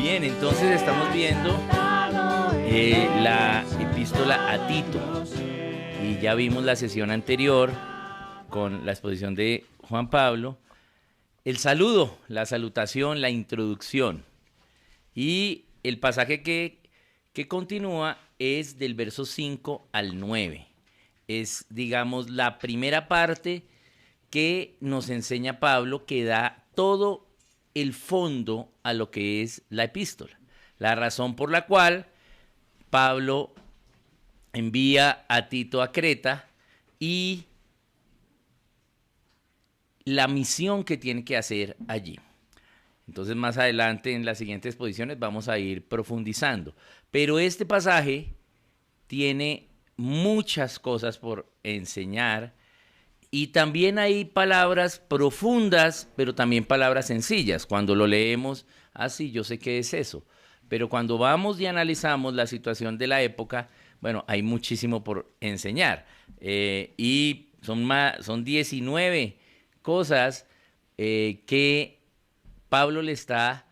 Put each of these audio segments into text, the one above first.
Bien, entonces estamos viendo la epístola a Tito y ya vimos la sesión anterior con la exposición de Juan Pablo, el saludo, la salutación, la introducción, y el pasaje que continúa es del verso 5 al 9. Es, digamos, la primera parte que nos enseña Pablo, que da todo el fondo a lo que es la epístola. La razón por la cual Pablo envía a Tito a Creta y la misión que tiene que hacer allí. Entonces, más adelante en las siguientes exposiciones vamos a ir profundizando. Pero este pasaje tiene muchas cosas por enseñar y también hay palabras profundas, pero también palabras sencillas. Cuando lo leemos, sí, yo sé qué es eso. Pero cuando vamos y analizamos la situación de la época, bueno, hay muchísimo por enseñar. Y son 19 cosas que Pablo le está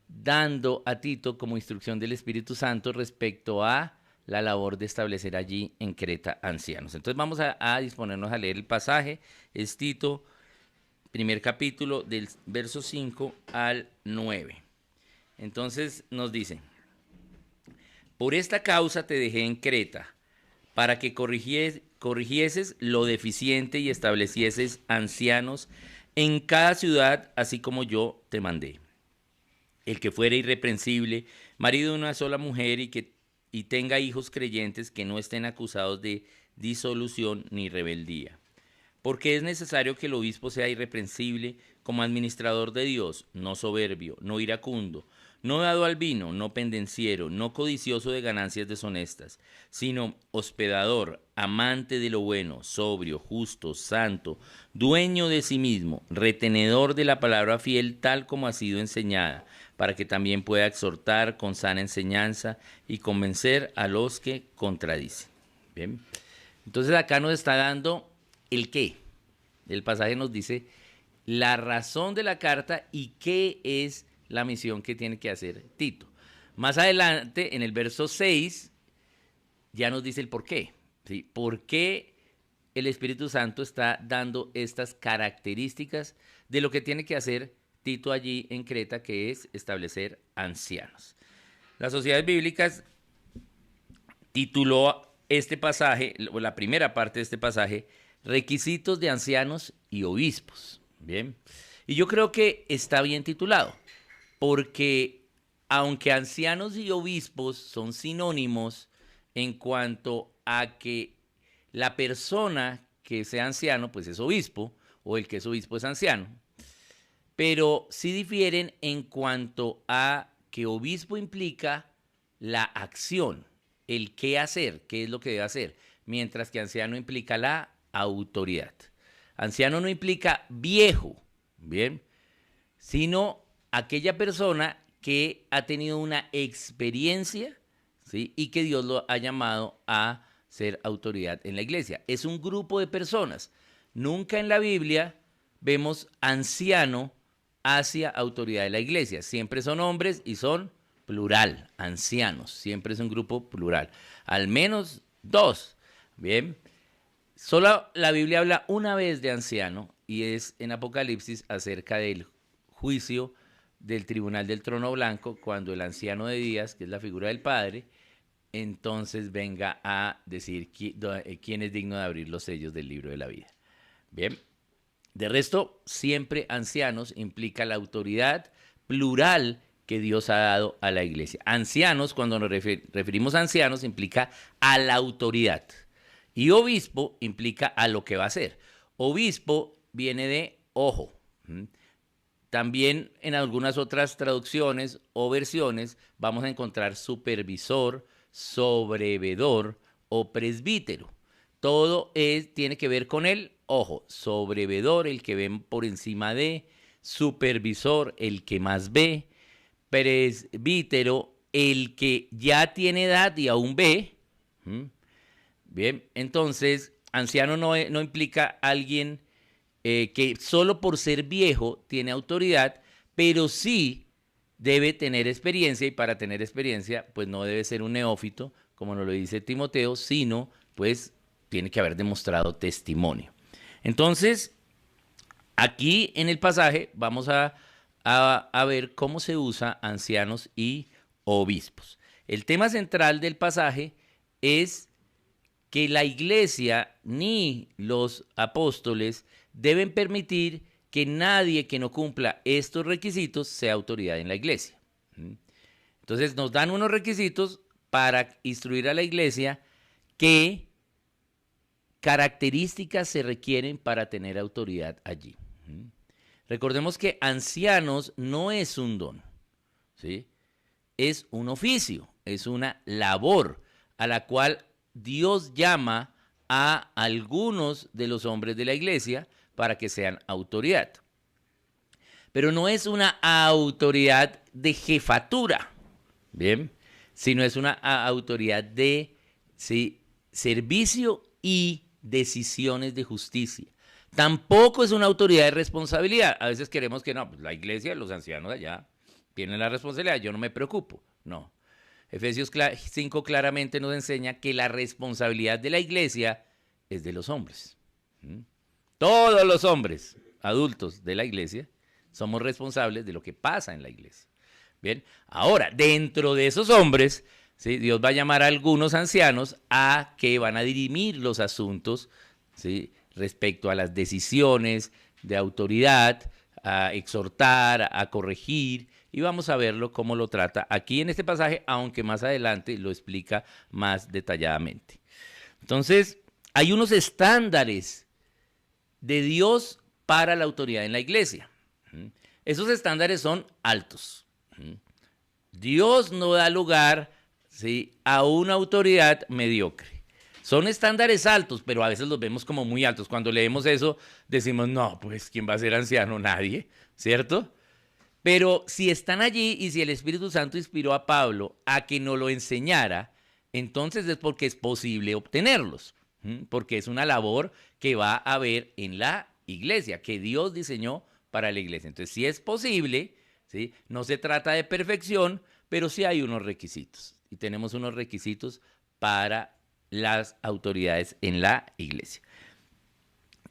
dando a Tito como instrucción del Espíritu Santo respecto a la labor de establecer allí en Creta ancianos. Entonces vamos a disponernos a leer el pasaje. Es Tito, primer capítulo, del verso 5 al 9. Entonces nos dice: por esta causa te dejé en Creta, para que corrigieses lo deficiente y establecieses ancianos en cada ciudad, así como yo te mandé. El que fuera irreprensible, marido de una sola mujer y tenga hijos creyentes que no estén acusados de disolución ni rebeldía. Porque es necesario que el obispo sea irreprensible como administrador de Dios, no soberbio, no iracundo, no dado al vino, no pendenciero, no codicioso de ganancias deshonestas, sino hospedador, amante de lo bueno, sobrio, justo, santo, dueño de sí mismo, retenedor de la palabra fiel tal como ha sido enseñada, para que también pueda exhortar con sana enseñanza y convencer a los que contradicen. Bien. Entonces acá nos está dando el qué. El pasaje nos dice la razón de la carta y qué es la misión que tiene que hacer Tito. Más adelante, en el verso 6, ya nos dice el por qué. ¿Sí? ¿Por qué el Espíritu Santo está dando estas características de lo que tiene que hacer Tito allí en Creta, que es establecer ancianos? Las sociedades bíblicas tituló este pasaje, o la primera parte de este pasaje, requisitos de ancianos y obispos. Bien. Y yo creo que está bien titulado, porque aunque ancianos y obispos son sinónimos en cuanto a que la persona que sea anciano, pues es obispo, o el que es obispo es anciano, pero sí difieren en cuanto a que obispo implica la acción, el qué hacer, qué es lo que debe hacer, mientras que anciano implica la autoridad. Anciano no implica viejo, bien, sino aquella persona que ha tenido una experiencia, ¿sí? Y que Dios lo ha llamado a ser autoridad en la iglesia. Es un grupo de personas. Nunca en la Biblia vemos anciano hacia autoridad de la iglesia. Siempre son hombres y son plural, ancianos. Siempre es un grupo plural. Al menos dos. Bien. Solo la Biblia habla una vez de anciano y es en Apocalipsis acerca del juicio del tribunal del trono blanco, cuando el anciano de días, que es la figura del Padre, entonces venga a decir quién es digno de abrir los sellos del libro de la vida. Bien, de resto, siempre ancianos implica la autoridad plural que Dios ha dado a la iglesia. Ancianos, cuando nos referimos a ancianos, implica a la autoridad. Y obispo implica a lo que va a hacer. Obispo viene de ojo. También en algunas otras traducciones o versiones vamos a encontrar supervisor, sobrevedor o presbítero. Todo tiene que ver con el ojo. Sobrevedor, el que ve por encima de; supervisor, el que más ve; presbítero, el que ya tiene edad y aún ve. Bien, entonces, anciano no implica alguien que solo por ser viejo tiene autoridad, pero sí debe tener experiencia y para tener experiencia, pues no debe ser un neófito, como nos lo dice Timoteo, sino pues tiene que haber demostrado testimonio. Entonces, aquí en el pasaje vamos a ver cómo se usa ancianos y obispos. El tema central del pasaje es que la iglesia ni los apóstoles deben permitir que nadie que no cumpla estos requisitos sea autoridad en la iglesia. Entonces nos dan unos requisitos para instruir a la iglesia. ¿Qué características se requieren para tener autoridad allí? Recordemos que ancianos no es un don, ¿sí? Es un oficio, es una labor a la cual Dios llama a algunos de los hombres de la iglesia para que sean autoridad. Pero no es una autoridad de jefatura, ¿bien? Sino es una autoridad de, ¿sí?, servicio y decisiones de justicia. Tampoco es una autoridad de responsabilidad. A veces queremos que no, pues la iglesia, los ancianos allá tienen la responsabilidad, yo no me preocupo. No. Efesios 5 claramente nos enseña que la responsabilidad de la iglesia es de los hombres. Todos los hombres adultos de la iglesia somos responsables de lo que pasa en la iglesia. Bien, ahora, dentro de esos hombres, ¿sí?, Dios va a llamar a algunos ancianos a que van a dirimir los asuntos, ¿sí?, respecto a las decisiones de autoridad, a exhortar, a corregir, y vamos a verlo cómo lo trata aquí en este pasaje, aunque más adelante lo explica más detalladamente. Entonces, hay unos estándares de Dios para la autoridad en la iglesia. Esos estándares son altos. Dios no da lugar, ¿sí?, a una autoridad mediocre. Son estándares altos, pero a veces los vemos como muy altos. Cuando leemos eso, decimos, no, pues, ¿quién va a ser anciano? Nadie, ¿cierto? Pero si están allí y si el Espíritu Santo inspiró a Pablo a que nos lo enseñara, entonces es porque es posible obtenerlos, porque es una labor que va a haber en la iglesia, que Dios diseñó para la iglesia. Entonces, si es posible, ¿sí?, no se trata de perfección, pero sí hay unos requisitos. Y tenemos unos requisitos para las autoridades en la iglesia.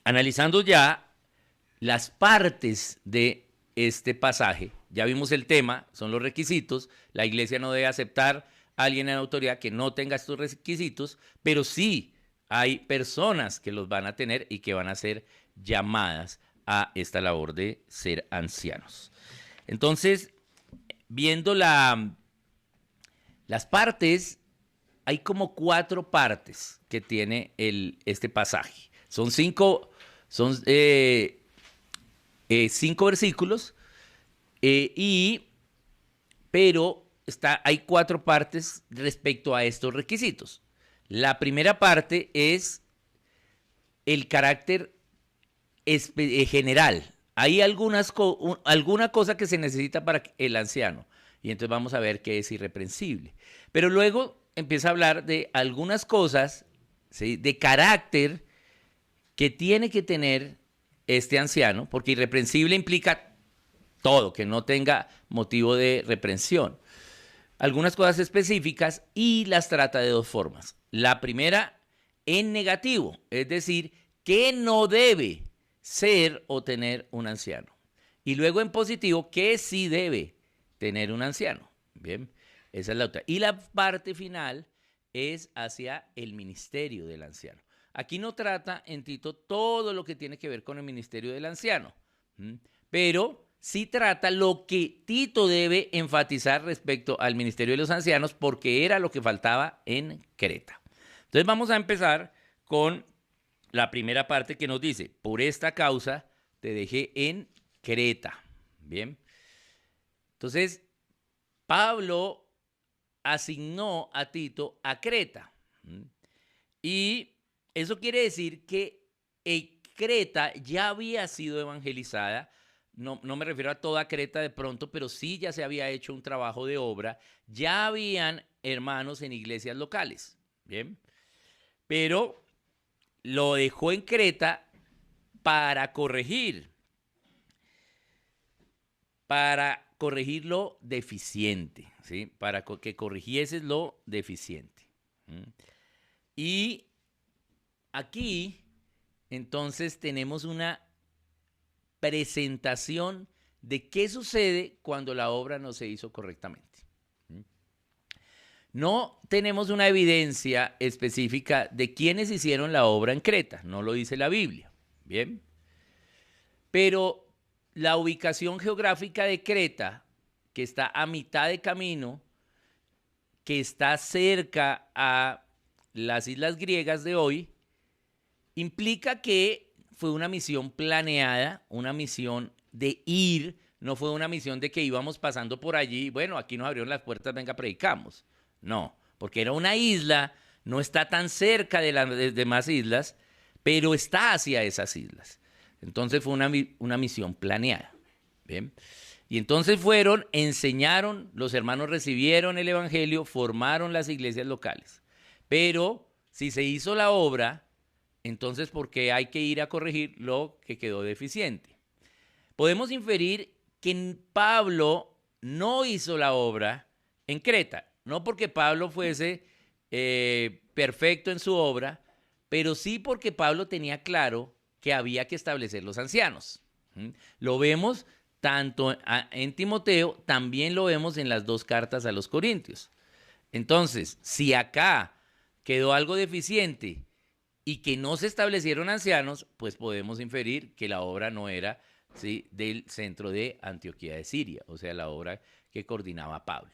Analizando ya las partes de este pasaje, ya vimos el tema, son los requisitos. La iglesia no debe aceptar a alguien en autoridad que no tenga estos requisitos, pero sí hay personas que los van a tener y que van a ser llamadas a esta labor de ser ancianos. Entonces, viendo las partes, hay como 4 partes que tiene este pasaje. Son 5 versículos, pero hay 4 partes respecto a estos requisitos. La primera parte es el carácter general. Hay alguna cosa que se necesita para el anciano, y entonces vamos a ver qué es irreprensible. Pero luego empieza a hablar de algunas cosas, ¿sí?, de carácter que tiene que tener este anciano, porque irreprensible implica todo, que no tenga motivo de reprensión. Algunas cosas específicas y las trata de 2 formas. La primera en negativo, es decir, que no debe ser o tener un anciano. Y luego en positivo, que sí debe tener un anciano. Bien, esa es la otra. Y la parte final es hacia el ministerio del anciano. Aquí no trata en Tito todo lo que tiene que ver con el ministerio del anciano, pero sí trata lo que Tito debe enfatizar respecto al ministerio de los ancianos, porque era lo que faltaba en Creta. Entonces vamos a empezar con la primera parte que nos dice, por esta causa te dejé en Creta. Bien. Entonces, Pablo asignó a Tito a Creta. Y eso quiere decir que Creta ya había sido evangelizada. No me refiero a toda Creta de pronto, pero sí ya se había hecho un trabajo de obra. Ya habían hermanos en iglesias locales. Bien. Pero lo dejó en Creta para corregir, para corregir lo deficiente, ¿sí? Para que corrigieses lo deficiente. Y aquí, entonces, tenemos una presentación de qué sucede cuando la obra no se hizo correctamente. No tenemos una evidencia específica de quiénes hicieron la obra en Creta, no lo dice la Biblia, ¿bien? Pero la ubicación geográfica de Creta, que está a mitad de camino, que está cerca a las islas griegas de hoy, implica que fue una misión planeada, una misión de ir, no fue una misión de que íbamos pasando por allí, bueno, aquí nos abrieron las puertas, venga, predicamos. No, porque era una isla, no está tan cerca de las demás islas, pero está hacia esas islas. Entonces fue una misión planeada. ¿Bien? Y entonces fueron, enseñaron, los hermanos recibieron el evangelio, formaron las iglesias locales. Pero si se hizo la obra, entonces ¿por qué hay que ir a corregir lo que quedó deficiente? Podemos inferir que Pablo no hizo la obra en Creta. No porque Pablo fuese perfecto en su obra, pero sí porque Pablo tenía claro que había que establecer los ancianos. Lo vemos tanto en Timoteo, también lo vemos en las 2 cartas a los Corintios. Entonces, si acá quedó algo deficiente y que no se establecieron ancianos, pues podemos inferir que la obra no era, ¿sí?, del centro de Antioquía de Siria, o sea, la obra que coordinaba Pablo.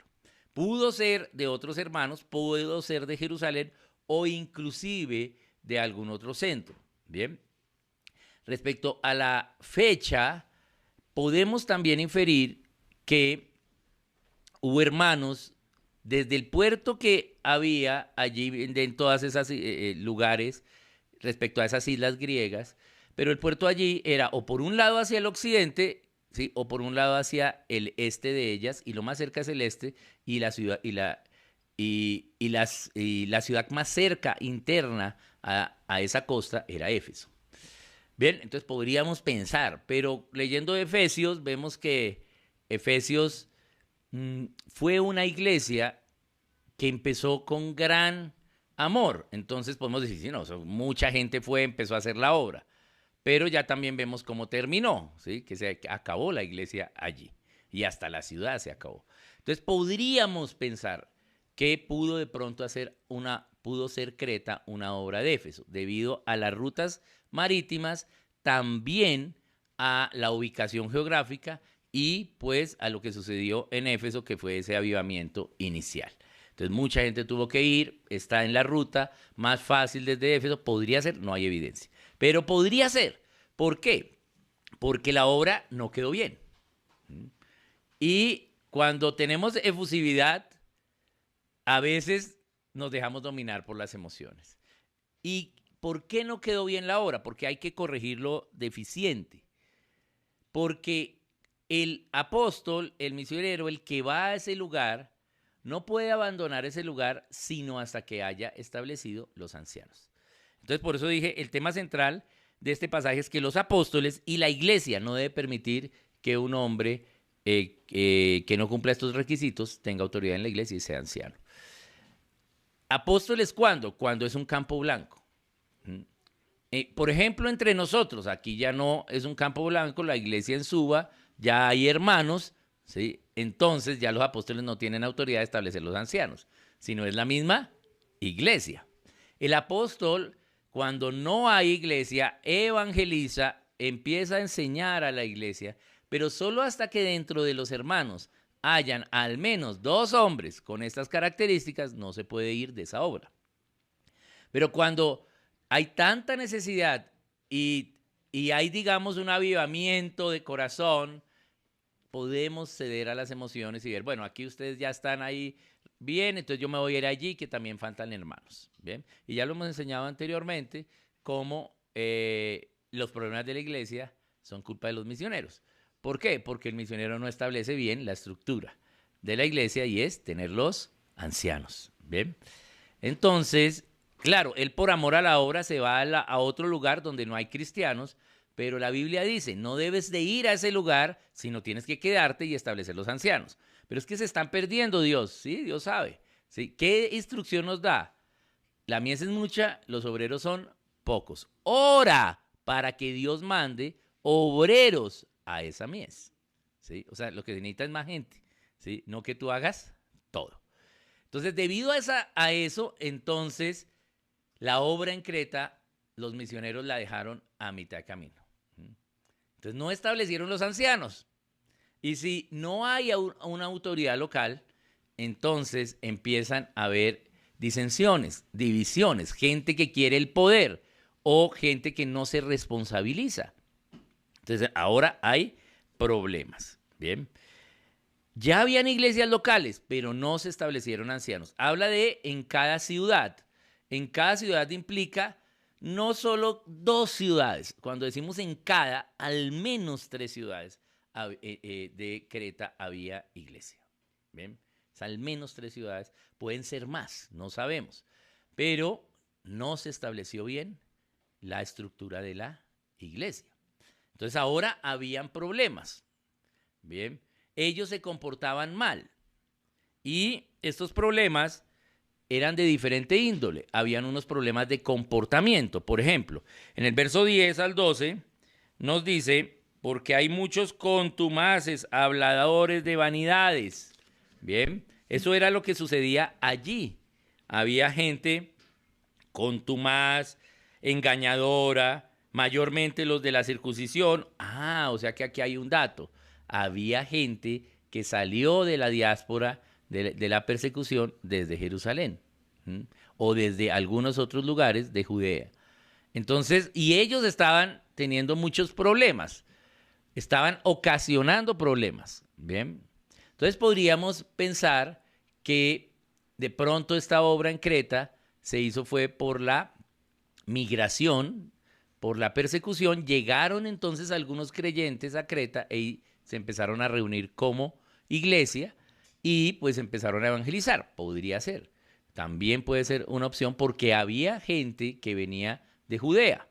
Pudo ser de otros hermanos, pudo ser de Jerusalén o inclusive de algún otro centro. Bien. Respecto a la fecha, podemos también inferir que hubo hermanos desde el puerto que había allí en todas esas lugares respecto a esas islas griegas, pero el puerto allí era o por un lado hacia el occidente, ¿sí?, o por un lado hacia el este de ellas, y lo más cerca es el este, y la ciudad la ciudad más cerca interna a esa costa era Éfeso. Bien, entonces podríamos pensar, pero leyendo Efesios vemos que Efesios fue una iglesia que empezó con gran amor. Entonces podemos decir, sí, no, mucha gente empezó a hacer la obra, pero ya también vemos cómo terminó, ¿sí?, que se acabó la iglesia allí y hasta la ciudad se acabó. Entonces podríamos pensar que pudo de pronto pudo ser Creta una obra de Éfeso, debido a las rutas marítimas, también a la ubicación geográfica y pues a lo que sucedió en Éfeso, que fue ese avivamiento inicial. Entonces mucha gente tuvo que ir, está en la ruta más fácil desde Éfeso, podría ser, no hay evidencia, pero podría ser. ¿Por qué? Porque la obra no quedó bien. Y cuando tenemos efusividad, a veces nos dejamos dominar por las emociones. ¿Y por qué no quedó bien la obra? Porque hay que corregir lo deficiente. Porque el apóstol, el misionero, el que va a ese lugar, no puede abandonar ese lugar sino hasta que haya establecido los ancianos. Entonces, por eso dije, el tema central de este pasaje es que los apóstoles y la iglesia no debe permitir que un hombre que no cumpla estos requisitos tenga autoridad en la iglesia y sea anciano. ¿Apóstoles cuándo? Cuando es un campo blanco. Por ejemplo, entre nosotros, aquí ya no es un campo blanco, la iglesia en Suba, ya hay hermanos, ¿sí? Entonces ya los apóstoles no tienen autoridad de establecer los ancianos, sino es la misma iglesia. El apóstol, cuando no hay iglesia, evangeliza, empieza a enseñar a la iglesia, pero solo hasta que dentro de los hermanos hayan al menos 2 hombres con estas características, no se puede ir de esa obra. Pero cuando hay tanta necesidad y hay, digamos, un avivamiento de corazón, podemos ceder a las emociones y ver, bueno, aquí ustedes ya están ahí bien, entonces yo me voy a ir allí, que también faltan hermanos. Bien, y ya lo hemos enseñado anteriormente, cómo los problemas de la iglesia son culpa de los misioneros. ¿Por qué? Porque el misionero no establece bien la estructura de la iglesia y es tener los ancianos. Bien, entonces, claro, él por amor a la obra se va a otro lugar donde no hay cristianos, pero la Biblia dice, no debes de ir a ese lugar, sino tienes que quedarte y establecer los ancianos. Pero es que se están perdiendo, Dios, ¿sí? Dios sabe. ¿Sí? ¿Qué instrucción nos da? La mies es mucha, los obreros son pocos. Ora para que Dios mande obreros a esa mies. ¿Sí? O sea, lo que se necesita es más gente, ¿sí? No que tú hagas todo. Entonces, debido a eso, entonces, la obra en Creta, los misioneros la dejaron a mitad de camino. Entonces, no establecieron los ancianos. Y si no hay una autoridad local, entonces empiezan a haber disensiones, divisiones, gente que quiere el poder o gente que no se responsabiliza. Entonces, ahora hay problemas. Bien. Ya habían iglesias locales, pero no se establecieron ancianos. Habla de en cada ciudad. En cada ciudad implica no solo 2 ciudades. Cuando decimos en cada, al menos 3 ciudades de Creta había iglesia. ¿Bien? O sea, al menos 3 ciudades. Pueden ser más, no sabemos. Pero no se estableció bien la estructura de la iglesia. Entonces ahora habían problemas. Bien. Ellos se comportaban mal y estos problemas eran de diferente índole. Habían unos problemas de comportamiento. Por ejemplo, en el verso 10 al 12 nos dice, porque hay muchos contumaces, habladores de vanidades. Bien, eso era lo que sucedía allí. Había gente contumaz, engañadora, mayormente los de la circuncisión. O sea que aquí hay un dato. Había gente que salió de la diáspora, de la persecución, desde Jerusalén, o desde algunos otros lugares de Judea. Entonces, y ellos estaban teniendo muchos problemas, estaban ocasionando problemas, ¿bien? Entonces podríamos pensar que de pronto esta obra en Creta se hizo fue por la migración, por la persecución. Llegaron entonces algunos creyentes a Creta y se empezaron a reunir como iglesia y pues empezaron a evangelizar. Podría ser. También puede ser una opción porque había gente que venía de Judea,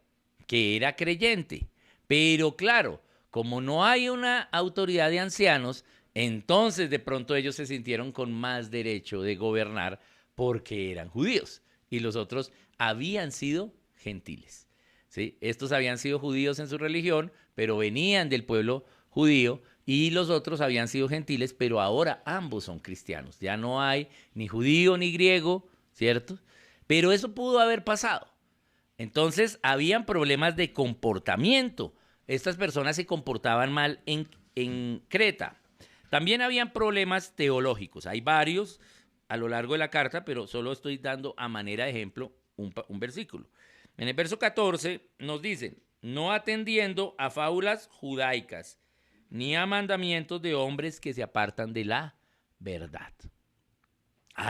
que era creyente. Pero claro, como no hay una autoridad de ancianos, entonces de pronto ellos se sintieron con más derecho de gobernar porque eran judíos y los otros habían sido gentiles. ¿Sí? Estos habían sido judíos en su religión, pero venían del pueblo judío, y los otros habían sido gentiles, pero ahora ambos son cristianos. Ya no hay ni judío ni griego, ¿cierto? Pero eso pudo haber pasado. Entonces, habían problemas de comportamiento. Estas personas se comportaban mal en Creta. También habían problemas teológicos. Hay varios a lo largo de la carta, pero solo estoy dando a manera de ejemplo un versículo. En el verso 14 nos dicen, no atendiendo a fábulas judaicas, ni a mandamientos de hombres que se apartan de la verdad.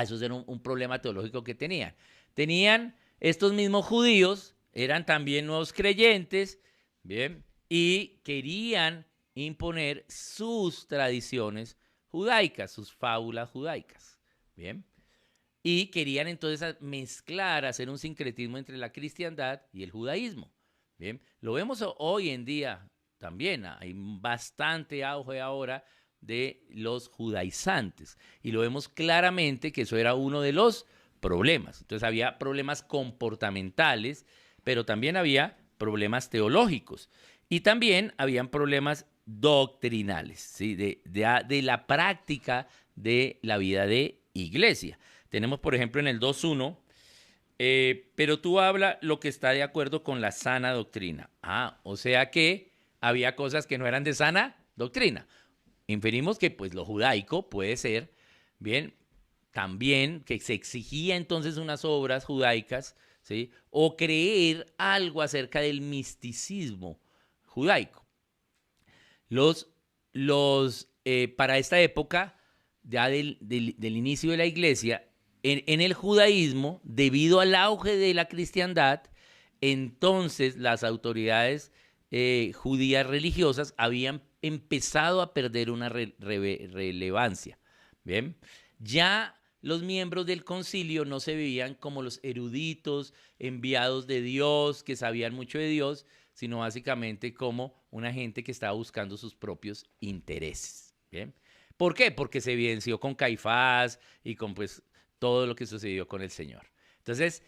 Eso era un problema teológico que tenían. Tenían estos mismos judíos, eran también nuevos creyentes, ¿bien? Y querían imponer sus tradiciones judaicas, sus fábulas judaicas, ¿bien? Y querían entonces mezclar, hacer un sincretismo entre la cristiandad y el judaísmo. Bien, lo vemos hoy en día también. Hay bastante auge ahora de los judaizantes. Y lo vemos claramente que eso era uno de los problemas. Entonces había problemas comportamentales, pero también había problemas teológicos. Y también habían problemas doctrinales, ¿sí? de la práctica de la vida de iglesia. Tenemos, por ejemplo, en el 2.1, pero tú habla lo que está de acuerdo con la sana doctrina. O sea que había cosas que no eran de sana doctrina. Inferimos que pues lo judaico puede ser, bien, también que se exigía entonces unas obras judaicas, ¿sí? O creer algo acerca del misticismo judaico. Para esta época, ya del inicio de la iglesia, en el judaísmo, debido al auge de la cristiandad, entonces las autoridades judías religiosas habían empezado a perder una relevancia. Bien, ya los miembros del concilio no se veían como los eruditos enviados de Dios, que sabían mucho de Dios, sino básicamente como una gente que estaba buscando sus propios intereses. ¿Bien? ¿Por qué? Porque se evidenció con Caifás y con pues todo lo que sucedió con el Señor. Entonces,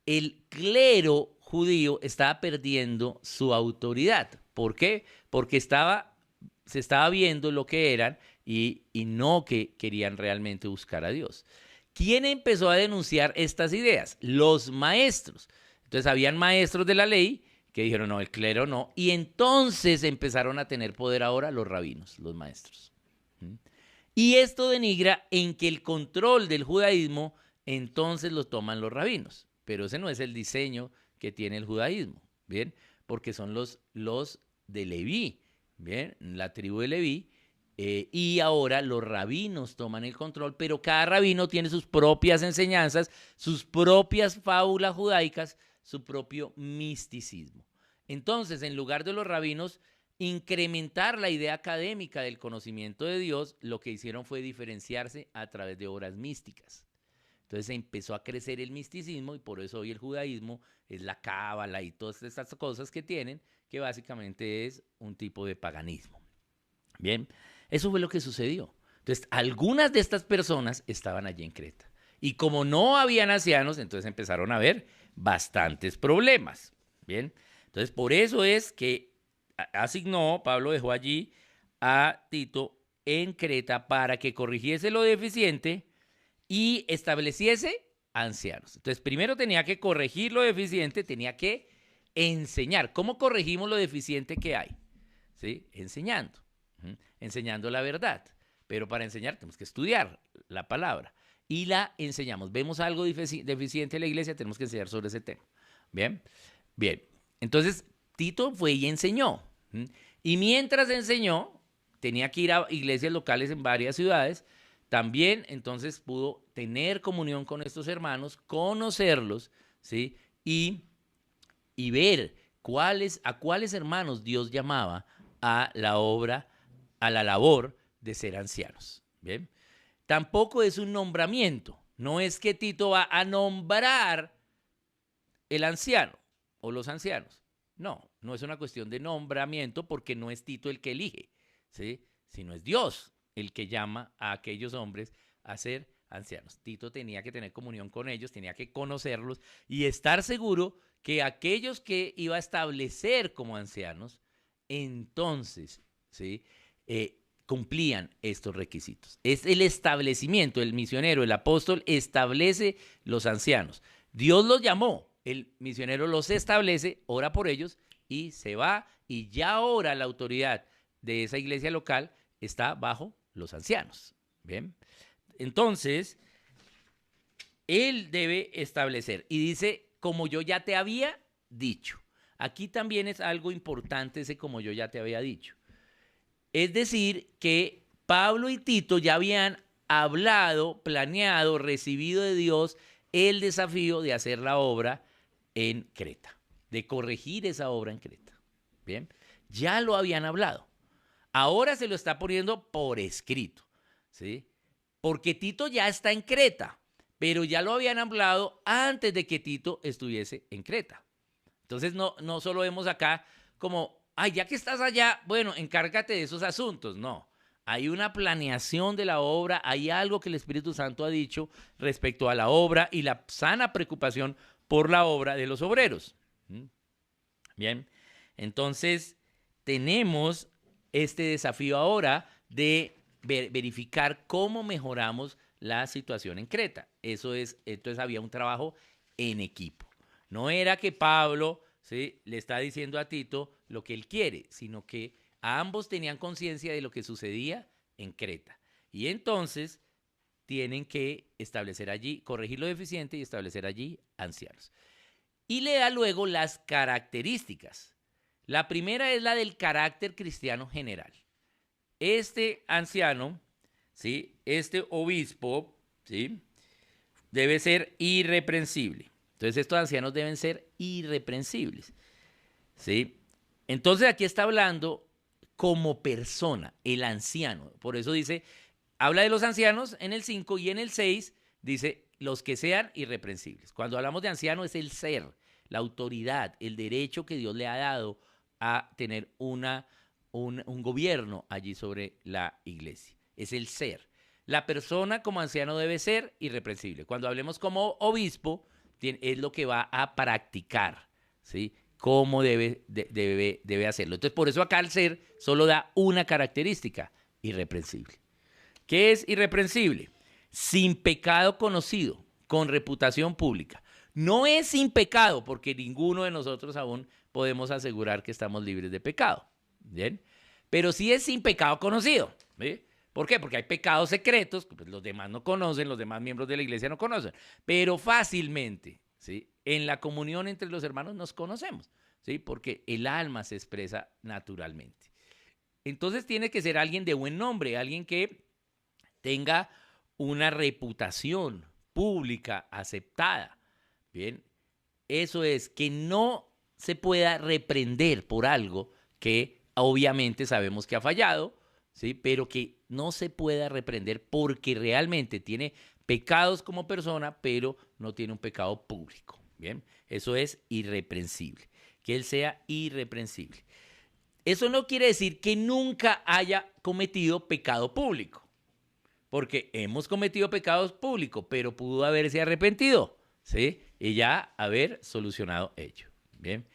el clero judío estaba perdiendo su autoridad. ¿Por qué? Porque se estaba viendo lo que eran y no que querían realmente buscar a Dios. ¿Quién empezó a denunciar estas ideas? Los maestros. Entonces habían maestros de la ley que dijeron, no, el clero no. Y entonces empezaron a tener poder ahora los rabinos, los maestros. Y esto denigra en que el control del judaísmo entonces lo toman los rabinos. Pero ese no es el diseño que tiene el judaísmo, ¿bien? Porque son los de Leví, ¿bien? La tribu de Leví. Y ahora los rabinos toman el control, pero cada rabino tiene sus propias enseñanzas, sus propias fábulas judaicas, su propio misticismo. Entonces, en lugar de los rabinos incrementar la idea académica del conocimiento de Dios, lo que hicieron fue diferenciarse a través de obras místicas. Entonces empezó a crecer el misticismo y por eso hoy el judaísmo es la cábala y todas estas cosas que tienen, que básicamente es un tipo de paganismo. Bien, eso fue lo que sucedió. Entonces, algunas de estas personas estaban allí en Creta. Y como no habían ancianos, entonces empezaron a haber bastantes problemas. Bien, entonces por eso es que Pablo dejó allí a Tito en Creta para que corrigiese lo deficiente y estableciese ancianos. Entonces, primero tenía que corregir lo deficiente, tenía que enseñar. ¿Cómo corregimos lo deficiente que hay? ¿Sí? Enseñando. Enseñando la verdad. Pero para enseñar tenemos que estudiar la palabra. Y la enseñamos. Vemos algo deficiente en la iglesia, tenemos que enseñar sobre ese tema. ¿Bien? Bien. Entonces, Tito fue y enseñó. Y mientras enseñó, tenía que ir a iglesias locales en varias ciudades. También, entonces, pudo tener comunión con estos hermanos, conocerlos, ¿sí? Y ver a cuáles hermanos Dios llamaba a la obra, a la labor de ser ancianos. ¿Bien? Tampoco es un nombramiento. No es que Tito va a nombrar el anciano o los ancianos. No, no es una cuestión de nombramiento porque no es Tito el que elige, ¿sí? Sino es Dios el que llama a aquellos hombres a ser ancianos. Tito tenía que tener comunión con ellos, tenía que conocerlos y estar seguro que aquellos que iba a establecer como ancianos, entonces, ¿sí? Cumplían estos requisitos. Es el establecimiento, el misionero, el apóstol establece los ancianos. Dios los llamó, el misionero los establece, ora por ellos y se va y ya ahora la autoridad de esa iglesia local está bajo los ancianos. ¿Bien? Entonces, él debe establecer y dice, como yo ya te había dicho. Aquí también es algo importante ese como yo ya te había dicho. Es decir, que Pablo y Tito ya habían hablado, planeado, recibido de Dios el desafío de hacer la obra en Creta, de corregir esa obra en Creta. Bien, ya lo habían hablado. Ahora se lo está poniendo por escrito, ¿sí? Porque Tito ya está en Creta, pero ya lo habían hablado antes de que Tito estuviese en Creta. Entonces no solo vemos acá como, ay, ya que estás allá, bueno, encárgate de esos asuntos. No, hay una planeación de la obra, hay algo que el Espíritu Santo ha dicho respecto a la obra y la sana preocupación por la obra de los obreros. Bien, entonces tenemos este desafío ahora de verificar cómo mejoramos la situación en Creta. Entonces había un trabajo en equipo. No era que Pablo, ¿sí?, le está diciendo a Tito lo que él quiere, sino que ambos tenían conciencia de lo que sucedía en Creta. Y entonces tienen que establecer allí, corregir lo deficiente y establecer allí ancianos. Y le da luego las características. La primera es la del carácter cristiano general. Este anciano, ¿sí?, este obispo, ¿sí?, debe ser irreprensible. Entonces estos ancianos deben ser irreprensibles, ¿sí? Entonces aquí está hablando como persona, el anciano. Por eso dice, habla de los ancianos en el 5 y en el 6 dice los que sean irreprensibles. Cuando hablamos de anciano es el ser, la autoridad, el derecho que Dios le ha dado a tener un gobierno allí sobre la iglesia. Es el ser. La persona como anciano debe ser irreprensible. Cuando hablemos como obispo, es lo que va a practicar, ¿sí? Cómo debe hacerlo. Entonces, por eso acá el ser solo da una característica, irreprensible. ¿Qué es irreprensible? Sin pecado conocido, con reputación pública. No es sin pecado, porque ninguno de nosotros aún podemos asegurar que estamos libres de pecado. ¿Bien? Pero sí es sin pecado conocido. ¿Sí? ¿Por qué? Porque hay pecados secretos, pues los demás no conocen, los demás miembros de la iglesia no conocen. Pero fácilmente, ¿sí? En la comunión entre los hermanos nos conocemos, ¿sí? Porque el alma se expresa naturalmente. Entonces tiene que ser alguien de buen nombre, alguien que tenga una reputación pública aceptada. Bien, eso es, que no se pueda reprender por algo que obviamente sabemos que ha fallado, ¿sí? Pero que no se pueda reprender porque realmente tiene pecados como persona, pero no tiene un pecado público. Bien, eso es irreprensible, que él sea irreprensible. Eso no quiere decir que nunca haya cometido pecado público, porque hemos cometido pecados públicos, pero pudo haberse arrepentido, ¿sí? Y ya haber solucionado ello. Bien,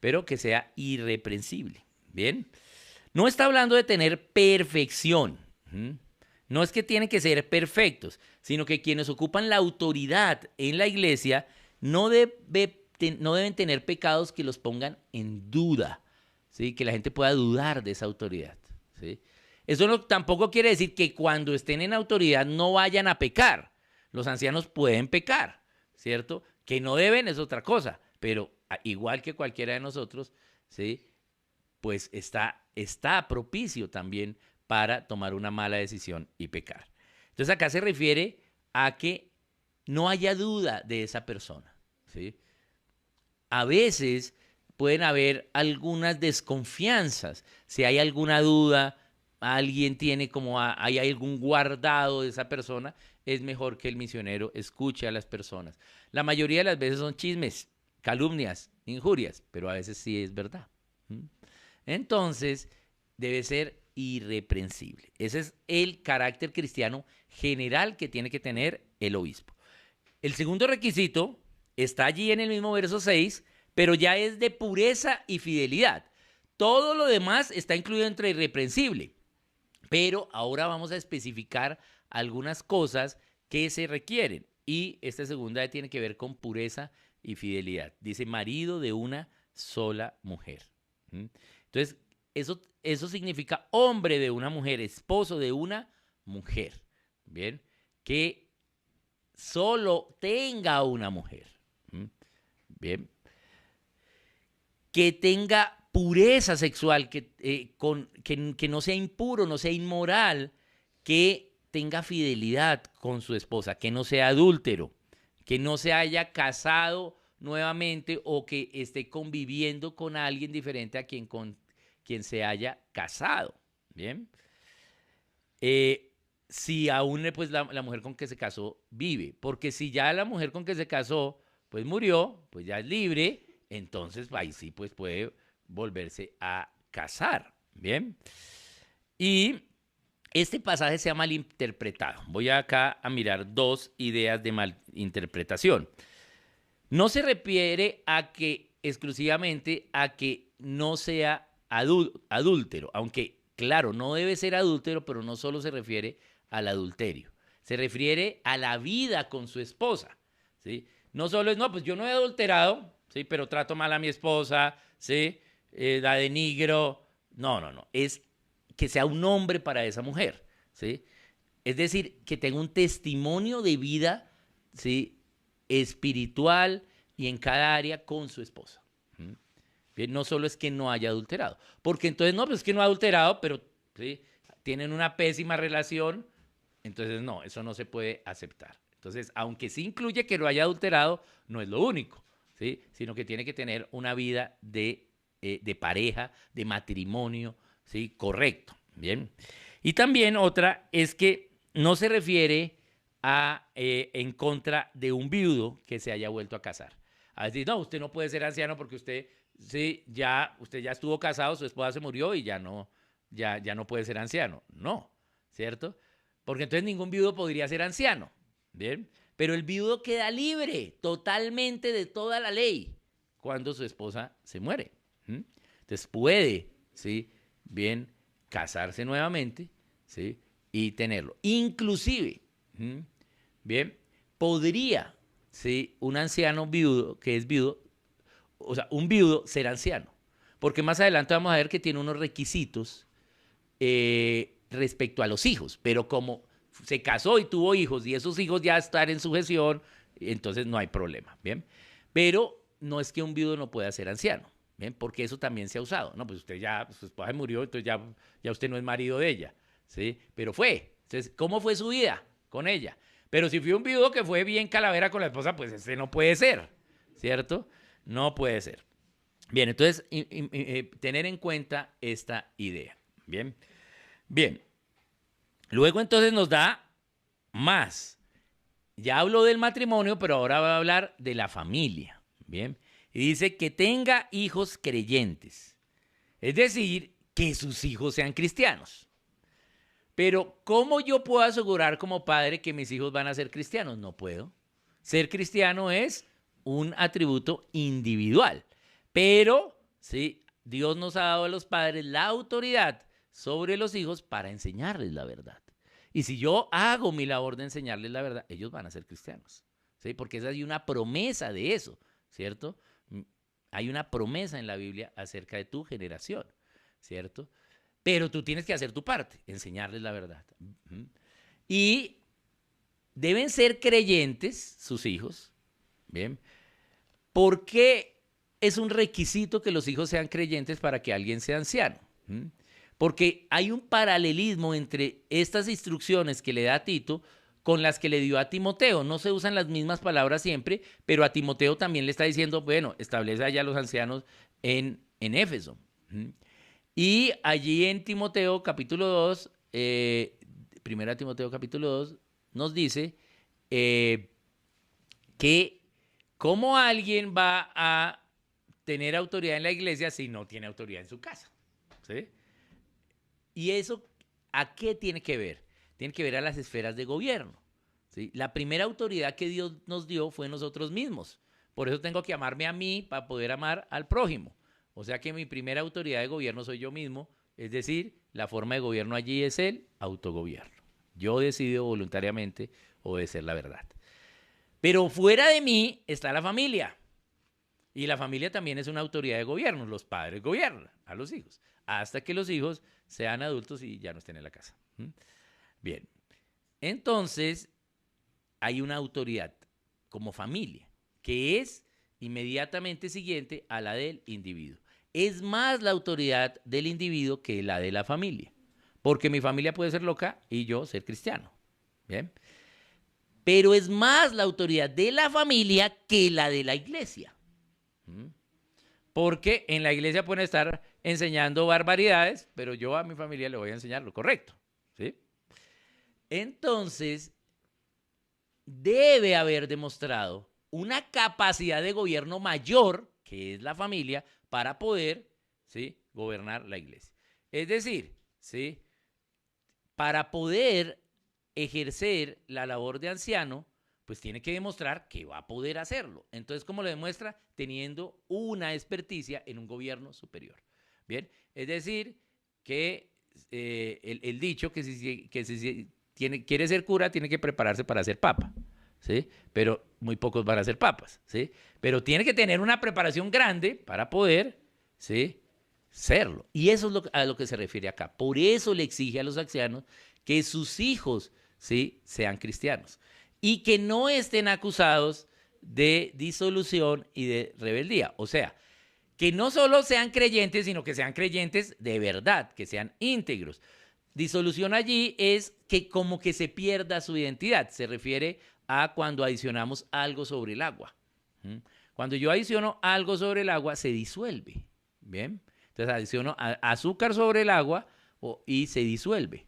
pero que sea irreprensible. Bien, no está hablando de tener perfección. No es que tienen que ser perfectos, sino que quienes ocupan la autoridad en la iglesia no deben tener pecados que los pongan en duda, ¿sí? Que la gente pueda dudar de esa autoridad, ¿sí? Eso tampoco quiere decir que cuando estén en autoridad no vayan a pecar. Los ancianos pueden pecar, ¿cierto? Que no deben es otra cosa, pero igual que cualquiera de nosotros, ¿sí? Pues está propicio también para tomar una mala decisión y pecar. Entonces acá se refiere a que no haya duda de esa persona, ¿sí? A veces pueden haber algunas desconfianzas. Si hay alguna duda, alguien tiene hay algún guardado de esa persona, es mejor que el misionero escuche a las personas. La mayoría de las veces son chismes, calumnias, injurias, pero a veces sí es verdad. Entonces, debe ser irreprensible. Ese es el carácter cristiano general que tiene que tener el obispo. El segundo requisito está allí en el mismo verso 6, pero ya es de pureza y fidelidad. Todo lo demás está incluido entre irreprensible. Pero ahora vamos a especificar algunas cosas que se requieren. Y esta segunda tiene que ver con pureza y fidelidad. Dice marido de una sola mujer. Entonces, eso significa hombre de una mujer, esposo de una mujer. Bien, que solo tenga una mujer. Bien, que tenga pureza sexual, que no sea impuro, no sea inmoral, que tenga fidelidad con su esposa, que no sea adúltero, que no se haya casado nuevamente o que esté conviviendo con alguien diferente a quien se haya casado. Bien. Si aún pues, la mujer con que se casó vive, porque si ya la mujer con que se casó pues murió, pues ya es libre, entonces ahí sí pues puede volverse a casar. Bien. Y este pasaje se ha malinterpretado. Voy acá a mirar dos ideas de malinterpretación. No se refiere exclusivamente a que no sea adúltero, aunque claro, no debe ser adúltero, pero no solo se refiere al adulterio. Se refiere a la vida con su esposa, ¿sí? No solo es, no, pues yo no he adulterado, ¿sí? Pero trato mal a mi esposa, ¿sí? La denigro. No. Es que sea un hombre para esa mujer, ¿sí? Es decir, que tenga un testimonio de vida, ¿sí? Espiritual y en cada área con su esposa. Bien, no solo es que no haya adulterado, porque entonces no, pues es que no ha adulterado, pero ¿sí? Tienen una pésima relación, entonces no, eso no se puede aceptar. Entonces, aunque sí incluye que lo haya adulterado, no es lo único, ¿sí? Sino que tiene que tener una vida de pareja, de matrimonio, ¿sí? Correcto, ¿bien? Y también otra es que no se refiere a en contra de un viudo que se haya vuelto a casar. a decir, no, usted no puede ser anciano porque usted, sí, usted ya estuvo casado, su esposa se murió y ya no puede ser anciano. No, ¿cierto? Porque entonces ningún viudo podría ser anciano, ¿bien? Pero el viudo queda libre totalmente de toda la ley cuando su esposa se muere. Entonces puede, ¿sí? Bien, casarse nuevamente, ¿sí? Y tenerlo. Inclusive, bien, podría, ¿sí? Un anciano viudo, que es viudo, o sea, un viudo ser anciano. Porque más adelante vamos a ver que tiene unos requisitos respecto a los hijos. Pero como se casó y tuvo hijos y esos hijos ya están en sujeción, entonces no hay problema, ¿bien? Pero no es que un viudo no pueda ser anciano, ¿bien? Porque eso también se ha usado. No, pues usted ya, su esposa murió, entonces ya usted no es marido de ella, ¿sí? Pero fue. Entonces, ¿cómo fue su vida con ella? Pero si fue un viudo que fue bien calavera con la esposa, pues ese no puede ser, ¿cierto? No puede ser. Bien, entonces, tener en cuenta esta idea, ¿bien? Bien. Luego entonces nos da más. Ya habló del matrimonio, pero ahora va a hablar de la familia, ¿bien? Y dice que tenga hijos creyentes. Es decir, que sus hijos sean cristianos. Pero, ¿cómo yo puedo asegurar como padre que mis hijos van a ser cristianos? No puedo. Ser cristiano es un atributo individual. Pero, sí, Dios nos ha dado a los padres la autoridad sobre los hijos para enseñarles la verdad. Y si yo hago mi labor de enseñarles la verdad, ellos van a ser cristianos. ¿Sí? Porque hay una promesa de eso, ¿cierto? Hay una promesa en la Biblia acerca de tu generación, ¿cierto? Pero tú tienes que hacer tu parte, enseñarles la verdad. Y deben ser creyentes sus hijos, ¿bien? ¿Por qué es un requisito que los hijos sean creyentes para que alguien sea anciano? Porque hay un paralelismo entre estas instrucciones que le da a Tito con las que le dio a Timoteo. No se usan las mismas palabras siempre, pero a Timoteo también le está diciendo, bueno, establece allá a los ancianos en Éfeso. Y allí en Timoteo capítulo 2, primera Timoteo capítulo 2, nos dice que cómo alguien va a tener autoridad en la iglesia si no tiene autoridad en su casa. ¿Sí? ¿Y eso a qué tiene que ver? Tiene que ver a las esferas de gobierno. ¿Sí? La primera autoridad que Dios nos dio fue nosotros mismos. Por eso tengo que amarme a mí para poder amar al prójimo. O sea que mi primera autoridad de gobierno soy yo mismo. Es decir, la forma de gobierno allí es el autogobierno. Yo decido voluntariamente obedecer la verdad. Pero fuera de mí está la familia. Y la familia también es una autoridad de gobierno. Los padres gobiernan a los hijos. Hasta que los hijos sean adultos y ya no estén en la casa. Bien. Entonces, hay una autoridad como familia que es inmediatamente siguiente a la del individuo. Es más la autoridad del individuo que la de la familia. Porque mi familia puede ser loca y yo ser cristiano. Bien. Pero es más la autoridad de la familia que la de la iglesia. Porque en la iglesia pueden estar enseñando barbaridades, pero yo a mi familia le voy a enseñar lo correcto. ¿Sí? Entonces, debe haber demostrado una capacidad de gobierno mayor, que es la familia, para poder, ¿sí?, gobernar la iglesia. Es decir, ¿sí?, para poder ejercer la labor de anciano, pues tiene que demostrar que va a poder hacerlo. Entonces, ¿cómo lo demuestra? Teniendo una experticia en un gobierno superior. Bien, es decir, que el dicho que si quiere ser cura, tiene que prepararse para ser papa. ¿Sí? Pero muy pocos van a ser papas. ¿Sí? Pero tiene que tener una preparación grande para poder, ¿sí?, serlo. Y eso es a lo que se refiere acá. Por eso le exige a los ancianos que sus hijos, ¿sí?, sean cristianos. Y que no estén acusados de disolución y de rebeldía. O sea, que no solo sean creyentes, sino que sean creyentes de verdad, que sean íntegros. Disolución allí es que como que se pierda su identidad. Se refiere a cuando adicionamos algo sobre el agua. Cuando yo adiciono algo sobre el agua, se disuelve. ¿Bien? Entonces adiciono azúcar sobre el agua y se disuelve.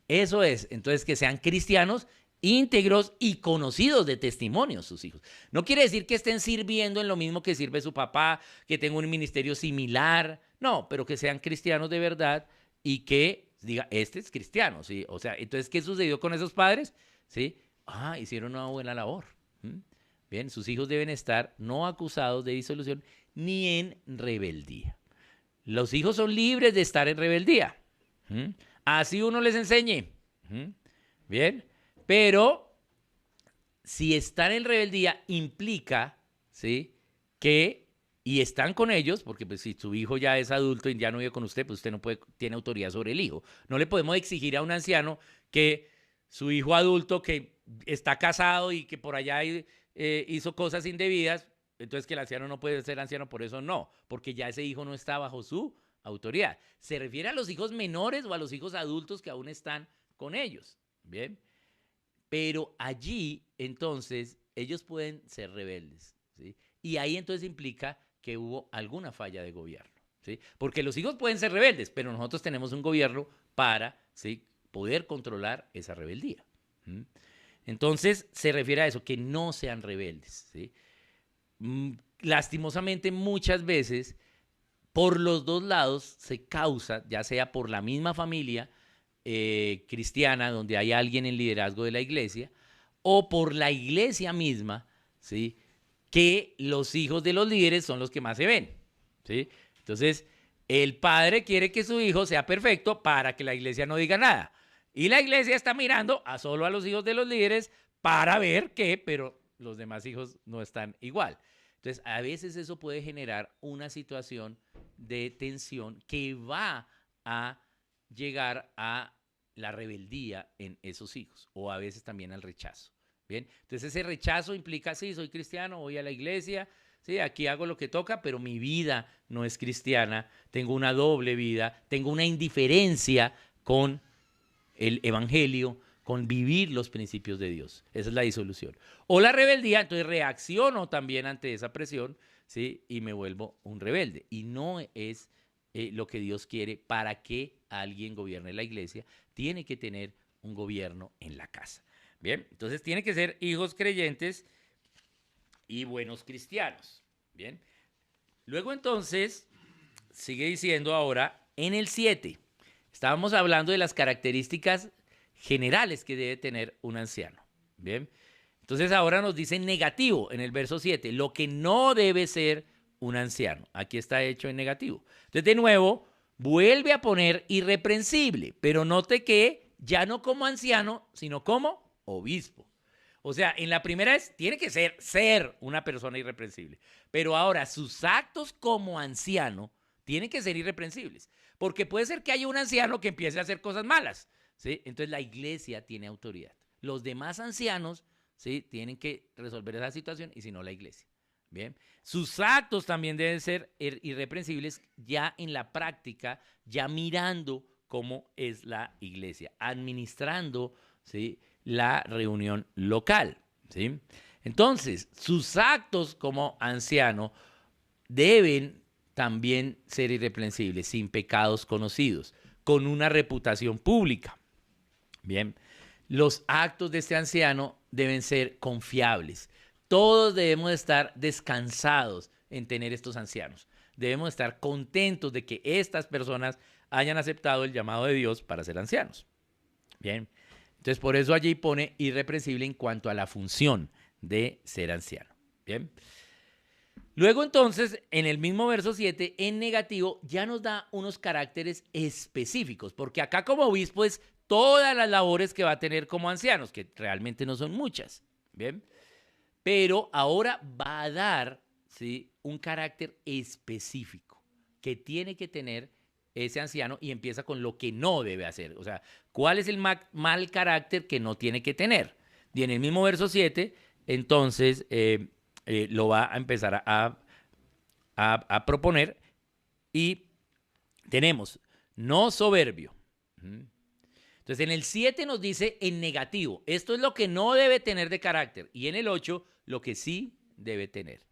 Eso es. Entonces, que sean cristianos íntegros y conocidos de testimonios sus hijos. No quiere decir que estén sirviendo en lo mismo que sirve su papá, que tengan un ministerio similar, no, pero que sean cristianos de verdad y que diga, este es cristiano, ¿sí? O sea, entonces, ¿qué sucedió con esos padres? ¿Sí? Hicieron una buena labor. Bien, sus hijos deben estar no acusados de disolución ni en rebeldía. Los hijos son libres de estar en rebeldía. Así uno les enseñe. Bien, pero si están en rebeldía implica, ¿sí?, que, y están con ellos, porque pues, si su hijo ya es adulto y ya no vive con usted, pues usted no tiene autoridad sobre el hijo. No le podemos exigir a un anciano que su hijo adulto que está casado y que por allá hizo cosas indebidas, entonces que el anciano no puede ser anciano, por eso no, porque ya ese hijo no está bajo su autoridad. Se refiere a los hijos menores o a los hijos adultos que aún están con ellos, ¿bien? Pero allí, entonces, ellos pueden ser rebeldes, ¿sí? Y ahí entonces implica que hubo alguna falla de gobierno, ¿sí? Porque los hijos pueden ser rebeldes, pero nosotros tenemos un gobierno para, ¿sí?, poder controlar esa rebeldía. Entonces, se refiere a eso, que no sean rebeldes, ¿sí? Lastimosamente, muchas veces, por los dos lados se causa, ya sea por la misma familia cristiana, donde hay alguien en liderazgo de la iglesia, o por la iglesia misma, ¿sí?, que los hijos de los líderes son los que más se ven, ¿sí? Entonces, el padre quiere que su hijo sea perfecto para que la iglesia no diga nada. Y la iglesia está mirando solo a los hijos de los líderes para ver que, pero los demás hijos no están igual. Entonces, a veces eso puede generar una situación de tensión que va a llegar a la rebeldía en esos hijos, o a veces también al rechazo. Bien, entonces ese rechazo implica, sí, soy cristiano, voy a la iglesia, sí, aquí hago lo que toca, pero mi vida no es cristiana, tengo una doble vida, tengo una indiferencia con el evangelio, con vivir los principios de Dios. Esa es la disolución. O la rebeldía, entonces reacciono también ante esa presión, ¿sí?, y me vuelvo un rebelde. Y no es lo que Dios quiere para que alguien gobierne la iglesia. Tiene que tener un gobierno en la casa. Bien, entonces tiene que ser hijos creyentes y buenos cristianos. Bien, luego entonces sigue diciendo ahora en el 7. Estábamos hablando de las características generales que debe tener un anciano. Bien, entonces ahora nos dice negativo en el verso 7, lo que no debe ser un anciano. Aquí está hecho en negativo. Entonces de nuevo vuelve a poner irreprensible, pero note que ya no como anciano, sino como obispo. O sea, en la primera tiene que ser una persona irreprensible, pero ahora sus actos como anciano tienen que ser irreprensibles, porque puede ser que haya un anciano que empiece a hacer cosas malas, ¿sí? Entonces la iglesia tiene autoridad. Los demás ancianos, ¿sí?, tienen que resolver esa situación, y si no, la iglesia. Bien, sus actos también deben ser irreprensibles ya en la práctica, ya mirando cómo es la iglesia, administrando, ¿sí?, la reunión local, ¿sí? Entonces, sus actos como anciano deben también ser irreprensibles, sin pecados conocidos, con una reputación pública. Bien, los actos de este anciano deben ser confiables. Todos debemos estar descansados en tener estos ancianos. Debemos estar contentos de que estas personas hayan aceptado el llamado de Dios para ser ancianos. Bien, entonces por eso allí pone irreprensible en cuanto a la función de ser anciano. Bien. Luego entonces, en el mismo verso 7, en negativo, ya nos da unos caracteres específicos, porque acá como obispo es todas las labores que va a tener como ancianos, que realmente no son muchas. Bien. Pero ahora va a dar, ¿sí?, un carácter específico que tiene que tener ese anciano, y empieza con lo que no debe hacer. O sea, ¿cuál es el mal carácter que no tiene que tener? Y en el mismo verso 7, entonces lo va a empezar a proponer, y tenemos no soberbio. Entonces en el 7 nos dice en negativo, esto es lo que no debe tener de carácter, y en el 8 lo que sí debe tener.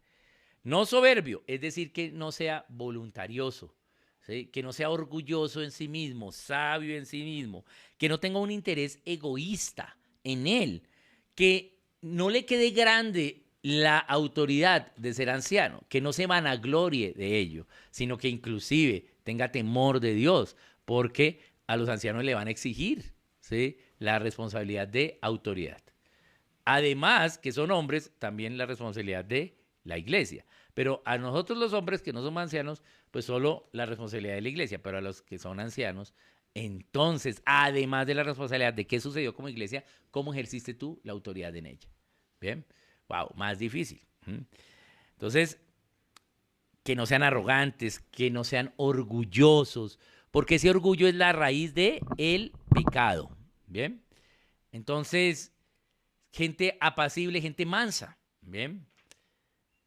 No soberbio, es decir, que no sea voluntarioso, ¿sí?, que no sea orgulloso en sí mismo, sabio en sí mismo, que no tenga un interés egoísta en él, que no le quede grande la autoridad de ser anciano, que no se vanaglorie de ello, sino que inclusive tenga temor de Dios, porque a los ancianos le van a exigir, ¿sí?, la responsabilidad de autoridad. Además, que son hombres, también la responsabilidad de la iglesia. Pero a nosotros los hombres que no somos ancianos, pues solo la responsabilidad de la iglesia. Pero a los que son ancianos, entonces, además de la responsabilidad de qué sucedió como iglesia, ¿cómo ejerciste tú la autoridad en ella? Bien, wow, más difícil. Entonces, que no sean arrogantes, que no sean orgullosos, porque ese orgullo es la raíz de el pecado. Bien, entonces gente apacible, gente mansa, ¿bien?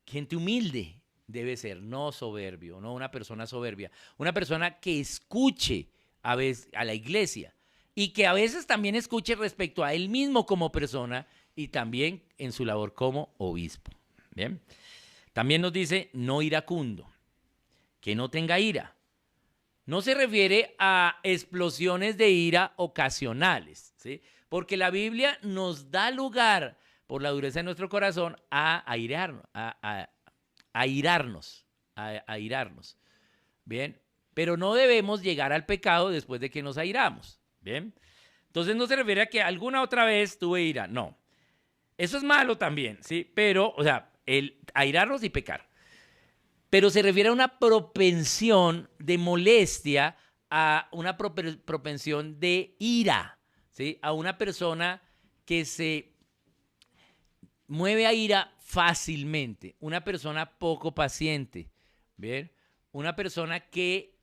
Gente humilde debe ser, no soberbio, no una persona soberbia. Una persona que escuche a veces a la iglesia y que a veces también escuche respecto a él mismo como persona y también en su labor como obispo, ¿bien? También nos dice no iracundo, que no tenga ira. No se refiere a explosiones de ira ocasionales, ¿sí? Porque la Biblia nos da lugar, por la dureza de nuestro corazón, a airarnos, a irarnos, ¿bien? Pero no debemos llegar al pecado después de que nos airamos, ¿bien? Entonces no se refiere a que alguna otra vez tuve ira, no. Eso es malo también, ¿sí? Pero, o sea, el airarnos y pecar. Pero se refiere a una propensión de molestia, a una propensión de ira, ¿sí? A una persona que se mueve a ira fácilmente, una persona poco paciente, ¿bien? Una persona que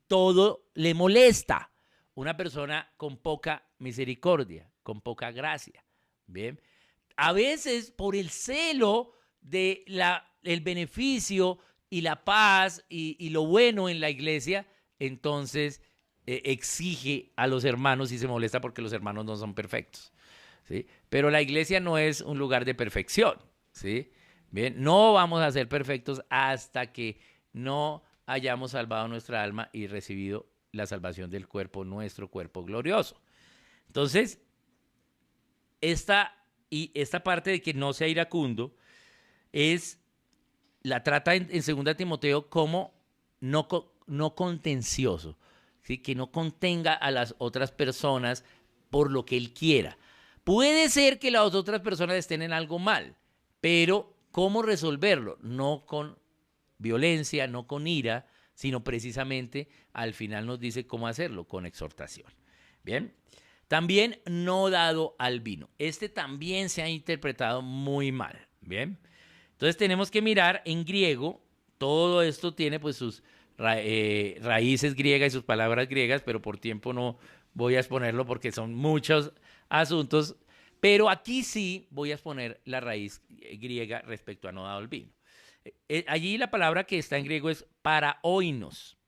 todo le molesta, una persona con poca misericordia, con poca gracia, ¿bien? A veces por el celo de el beneficio y la paz y lo bueno en la iglesia, entonces exige a los hermanos y se molesta porque los hermanos no son perfectos, ¿sí? Pero la iglesia no es un lugar de perfección, ¿sí? Bien, no vamos a ser perfectos hasta que no hayamos salvado nuestra alma y recibido la salvación del cuerpo, nuestro cuerpo glorioso. Entonces, esta parte de que no sea iracundo la trata en 2 Timoteo como no contencioso, ¿sí? Que no contenga a las otras personas por lo que él quiera. Puede ser que las otras personas estén en algo mal, pero ¿cómo resolverlo? No con violencia, no con ira, sino precisamente al final nos dice cómo hacerlo, con exhortación. Bien, también no dado al vino. Este también se ha interpretado muy mal. Bien, entonces tenemos que mirar en griego, todo esto tiene pues sus raíces griegas y sus palabras griegas, pero por tiempo no voy a exponerlo porque son muchos asuntos, pero aquí sí voy a exponer la raíz griega respecto a no dado el vino. Allí la palabra que está en griego es paraoinos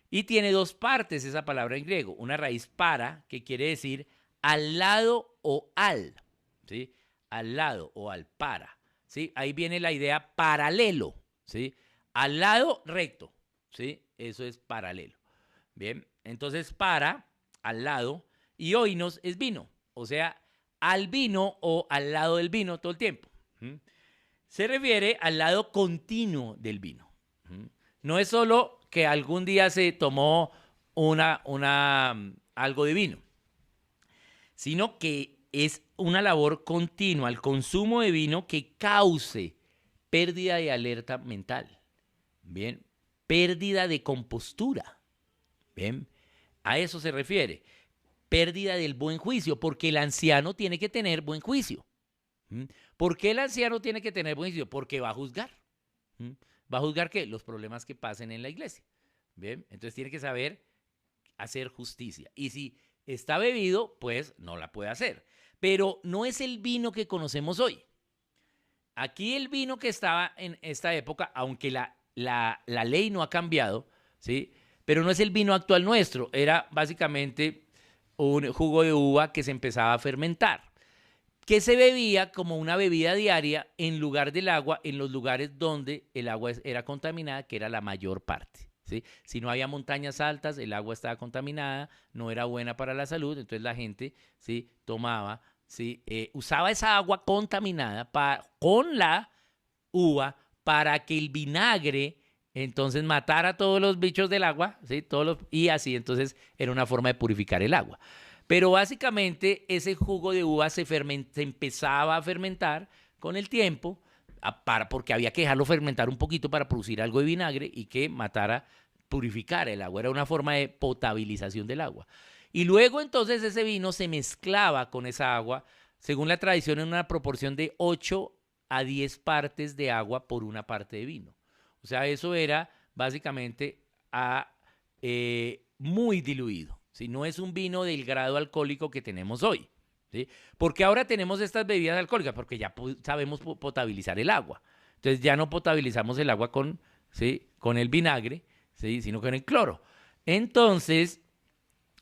y tiene dos partes esa palabra en griego, una raíz para, que quiere decir al lado o al, ¿sí? Al lado o al para, ¿sí? Ahí viene la idea paralelo, ¿sí? Al lado recto, ¿sí? Eso es paralelo. Bien, entonces para, al lado, y oinos es vino, o sea, al vino o al lado del vino todo el tiempo. Se refiere al lado continuo del vino. No es solo que algún día se tomó algo de vino, sino que es una labor continua, el consumo de vino que cause pérdida de alerta mental, bien, pérdida de compostura, bien, a eso se refiere, pérdida del buen juicio, porque el anciano tiene que tener buen juicio. ¿Por qué el anciano tiene que tener buen juicio? Porque va a juzgar. ¿Va a juzgar qué? Los problemas que pasen en la iglesia. ¿Bien? Entonces tiene que saber hacer justicia. Y si está bebido, pues no la puede hacer. Pero no es el vino que conocemos hoy. Aquí el vino que estaba en esta época, aunque la ley no ha cambiado, ¿sí? Pero no es el vino actual nuestro. Era básicamente un jugo de uva que se empezaba a fermentar, que se bebía como una bebida diaria en lugar del agua, en los lugares donde el agua era contaminada, que era la mayor parte, ¿sí? Si no había montañas altas, el agua estaba contaminada, no era buena para la salud, entonces la gente, ¿sí?, tomaba, ¿sí? Usaba esa agua contaminada con la uva para que el vinagre entonces matara a todos los bichos del agua, ¿sí? Y así entonces era una forma de purificar el agua. Pero básicamente ese jugo de uva se empezaba a fermentar con el tiempo, porque había que dejarlo fermentar un poquito para producir algo de vinagre y que matara, purificara el agua. Era una forma de potabilización del agua. Y luego entonces ese vino se mezclaba con esa agua, según la tradición, en una proporción de 8 a 10 partes de agua por una parte de vino. O sea, eso era básicamente muy diluido. ¿Sí? No es un vino del grado alcohólico que tenemos hoy. ¿Sí? Porque ahora tenemos estas bebidas alcohólicas, porque ya sabemos potabilizar el agua. Entonces ya no potabilizamos el agua ¿sí? con el vinagre, ¿sí? Sino con el cloro. Entonces,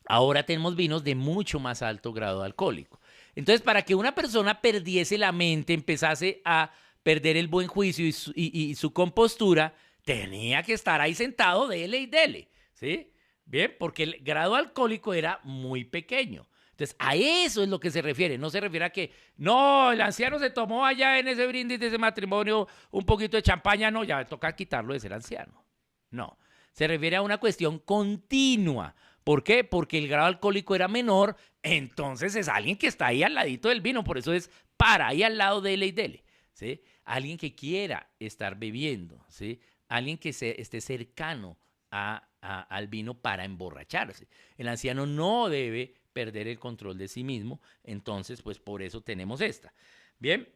ahora tenemos vinos de mucho más alto grado alcohólico. Entonces, para que una persona perdiese la mente, empezase a perder el buen juicio y su compostura, tenía que estar ahí sentado, dele y dele, ¿sí? Bien, porque el grado alcohólico era muy pequeño. Entonces, a eso es lo que se refiere. No se refiere a que, no, el anciano se tomó allá en ese brindis de ese matrimonio un poquito de champaña, no, ya toca quitarlo de ser anciano. No, se refiere a una cuestión continua. ¿Por qué? Porque el grado alcohólico era menor, entonces es alguien que está ahí al ladito del vino, por eso es para ahí al lado de él y dele, ¿sí? Alguien que quiera estar bebiendo, ¿sí? Alguien que esté cercano al vino para emborracharse. El anciano no debe perder el control de sí mismo, entonces pues por eso tenemos esta. Bien,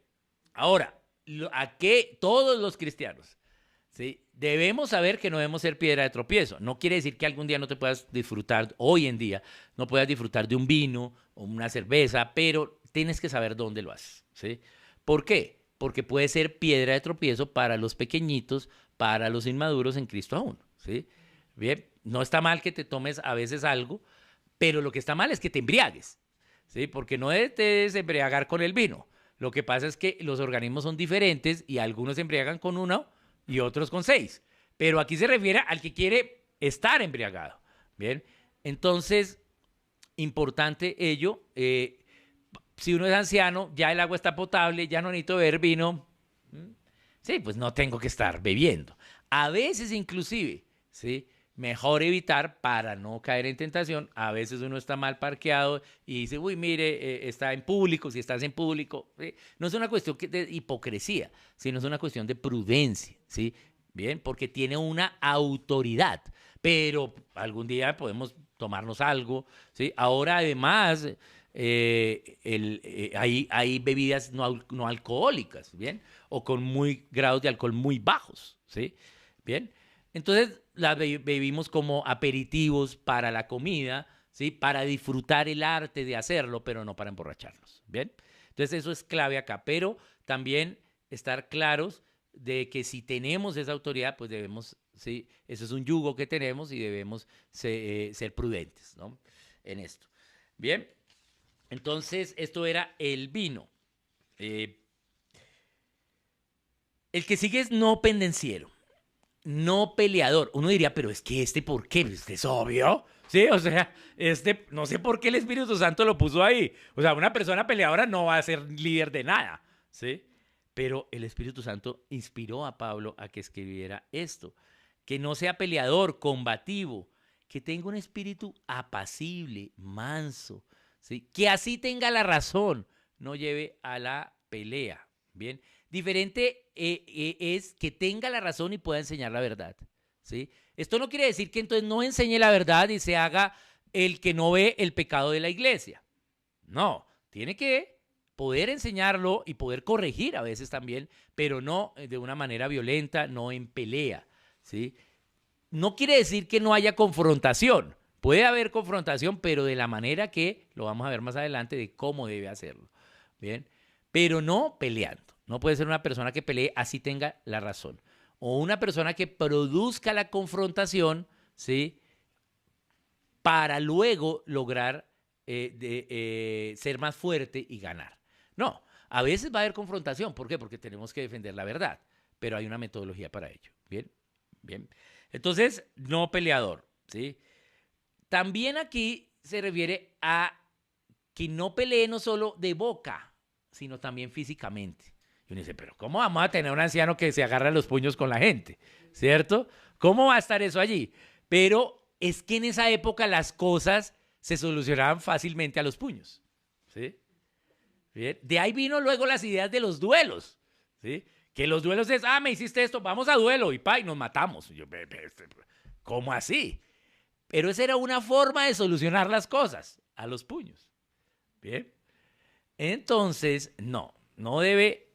ahora, ¿a qué todos los cristianos? ¿Sí? Debemos saber que no debemos ser piedra de tropiezo. No quiere decir que algún día no te puedas disfrutar, hoy en día, no puedas disfrutar de un vino o una cerveza, pero tienes que saber dónde lo haces. ¿Sí? ¿Por qué? Porque puede ser piedra de tropiezo para los pequeñitos, para los inmaduros en Cristo aún. ¿Sí? Bien, no está mal que te tomes a veces algo, pero lo que está mal es que te embriagues. ¿Sí? Porque no debes embriagar con el vino. Lo que pasa es que los organismos son diferentes y algunos se embriagan con uno y otros con 6. Pero aquí se refiere al que quiere estar embriagado. Bien, entonces, importante ello. Si uno es anciano, ya el agua está potable, ya no necesito beber vino. Sí, pues no tengo que estar bebiendo. A veces inclusive, ¿sí? Mejor evitar para no caer en tentación. A veces uno está mal parqueado y dice, uy, mire, está en público, si estás en público. ¿Sí? No es una cuestión de hipocresía, sino es una cuestión de prudencia, ¿sí? Bien, porque tiene una autoridad. Pero algún día podemos tomarnos algo, ¿sí? Ahora además hay bebidas no alcohólicas, ¿bien? O con grados de alcohol muy bajos, ¿sí? Bien. Entonces las bebimos como aperitivos para la comida, ¿sí? Para disfrutar el arte de hacerlo, pero no para emborracharnos. ¿Bien? Entonces eso es clave acá, pero también estar claros de que si tenemos esa autoridad, pues debemos, ¿sí? Eso es un yugo que tenemos y debemos ser prudentes, ¿no? En esto. Bien, entonces esto era el vino. El que sigue es no pendenciero. No peleador. Uno diría, pero es que ¿por qué? Pues es obvio. Sí, o sea, no sé por qué el Espíritu Santo lo puso ahí. O sea, una persona peleadora no va a ser líder de nada, ¿sí? Pero el Espíritu Santo inspiró a Pablo a que escribiera esto. Que no sea peleador, combativo, que tenga un espíritu apacible, manso, ¿sí? Que así tenga la razón, no lleve a la pelea, ¿bien? Diferente es que tenga la razón y pueda enseñar la verdad, ¿sí? Esto no quiere decir que entonces no enseñe la verdad y se haga el que no ve el pecado de la iglesia. No, tiene que poder enseñarlo y poder corregir a veces también, pero no de una manera violenta, no en pelea, ¿sí? No quiere decir que no haya confrontación. Puede haber confrontación, pero de la manera que lo vamos a ver más adelante de cómo debe hacerlo. Bien, pero no peleando. No puede ser una persona que pelee así tenga la razón. O una persona que produzca la confrontación, ¿sí? Para luego lograr ser más fuerte y ganar. No, a veces va a haber confrontación. ¿Por qué? Porque tenemos que defender la verdad, pero hay una metodología para ello. Bien, bien. Entonces, no peleador, ¿sí? También aquí se refiere a que no pelee no solo de boca, sino también físicamente. Y uno dice, pero ¿cómo vamos a tener un anciano que se agarra los puños con la gente? ¿Cierto? ¿Cómo va a estar eso allí? Pero es que en esa época las cosas se solucionaban fácilmente a los puños. ¿Sí? Bien. De ahí vino luego las ideas de los duelos. ¿Sí? Que los duelos es, me hiciste esto, vamos a duelo y nos matamos. Y yo, ¿cómo así? Pero esa era una forma de solucionar las cosas, a los puños. Bien. Entonces, no debe,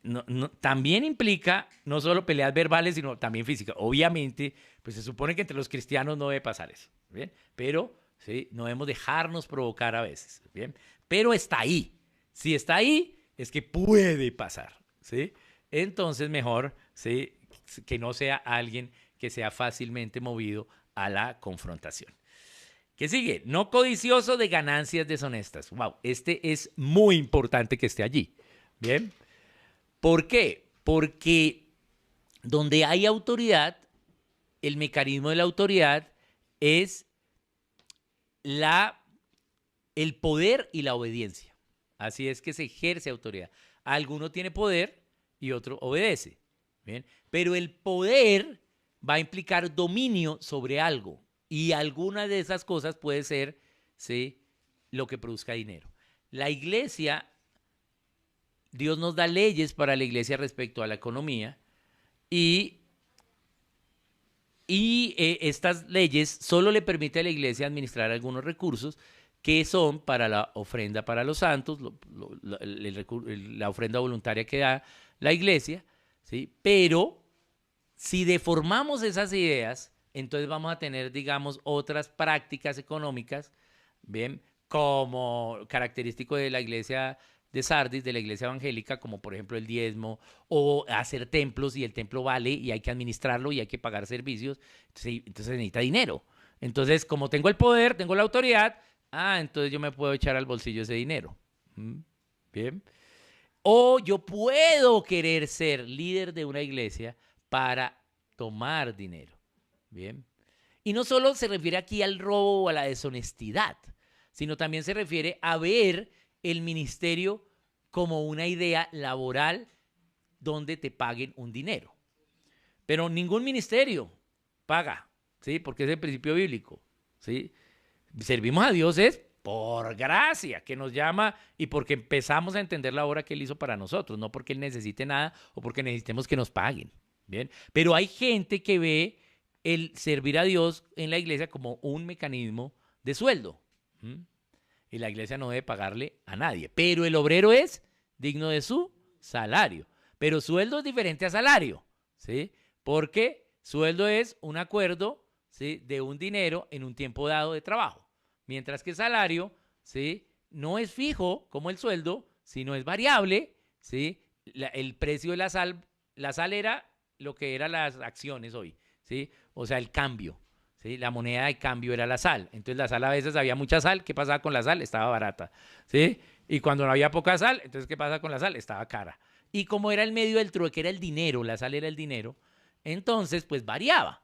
también implica no solo peleas verbales, sino también físicas. Obviamente, pues se supone que entre los cristianos no debe pasar eso, ¿bien? Pero, sí, no debemos dejarnos provocar a veces, ¿bien? Pero está ahí. Si está ahí, es que puede pasar, ¿sí? Entonces, mejor, ¿sí?, que no sea alguien que sea fácilmente movido a la confrontación. ¿Qué sigue? No codicioso de ganancias deshonestas. Wow, este es muy importante que esté allí. ¿Bien? ¿Por qué? Porque donde hay autoridad, el mecanismo de la autoridad es el poder y la obediencia. Así es que se ejerce autoridad. Alguno tiene poder y otro obedece. ¿Bien? Pero el poder va a implicar dominio sobre algo. Y alguna de esas cosas puede ser, ¿sí?, lo que produzca dinero. La iglesia, Dios nos da leyes para la iglesia respecto a la economía y estas leyes solo le permiten a la iglesia administrar algunos recursos que son para la ofrenda para los santos, la ofrenda voluntaria que da la iglesia, ¿sí? Pero si deformamos esas ideas, entonces vamos a tener, digamos, otras prácticas económicas, ¿bien?, como característico de la iglesia de Sardis, de la iglesia evangélica, como por ejemplo el diezmo, o hacer templos y el templo vale y hay que administrarlo y hay que pagar servicios, entonces necesita dinero. Entonces, como tengo el poder, tengo la autoridad, entonces yo me puedo echar al bolsillo ese dinero. ¿Bien? O yo puedo querer ser líder de una iglesia para tomar dinero. Bien. Y no solo se refiere aquí al robo o a la deshonestidad, sino también se refiere a ver el ministerio como una idea laboral donde te paguen un dinero. Pero ningún ministerio paga, ¿sí? Porque es el principio bíblico, ¿sí? Servimos a Dios es por gracia, que nos llama y porque empezamos a entender la obra que Él hizo para nosotros, no porque Él necesite nada o porque necesitemos que nos paguen, ¿bien? Pero hay gente que ve el servir a Dios en la iglesia como un mecanismo de sueldo. Y la iglesia no debe pagarle a nadie. Pero el obrero es digno de su salario. Pero sueldo es diferente a salario, ¿sí? Porque sueldo es un acuerdo, ¿sí?, de un dinero en un tiempo dado de trabajo. Mientras que salario, ¿sí?, no es fijo como el sueldo, sino es variable, ¿sí? El precio de la sal era lo que eran las acciones hoy, ¿sí? O sea, el cambio, ¿sí? La moneda de cambio era la sal. Entonces la sal a veces había mucha sal. ¿Qué pasaba con la sal? Estaba barata, ¿sí? Y cuando no había poca sal, entonces ¿qué pasa con la sal? Estaba cara. Y como era el medio del trueque, era el dinero, la sal era el dinero, entonces pues variaba.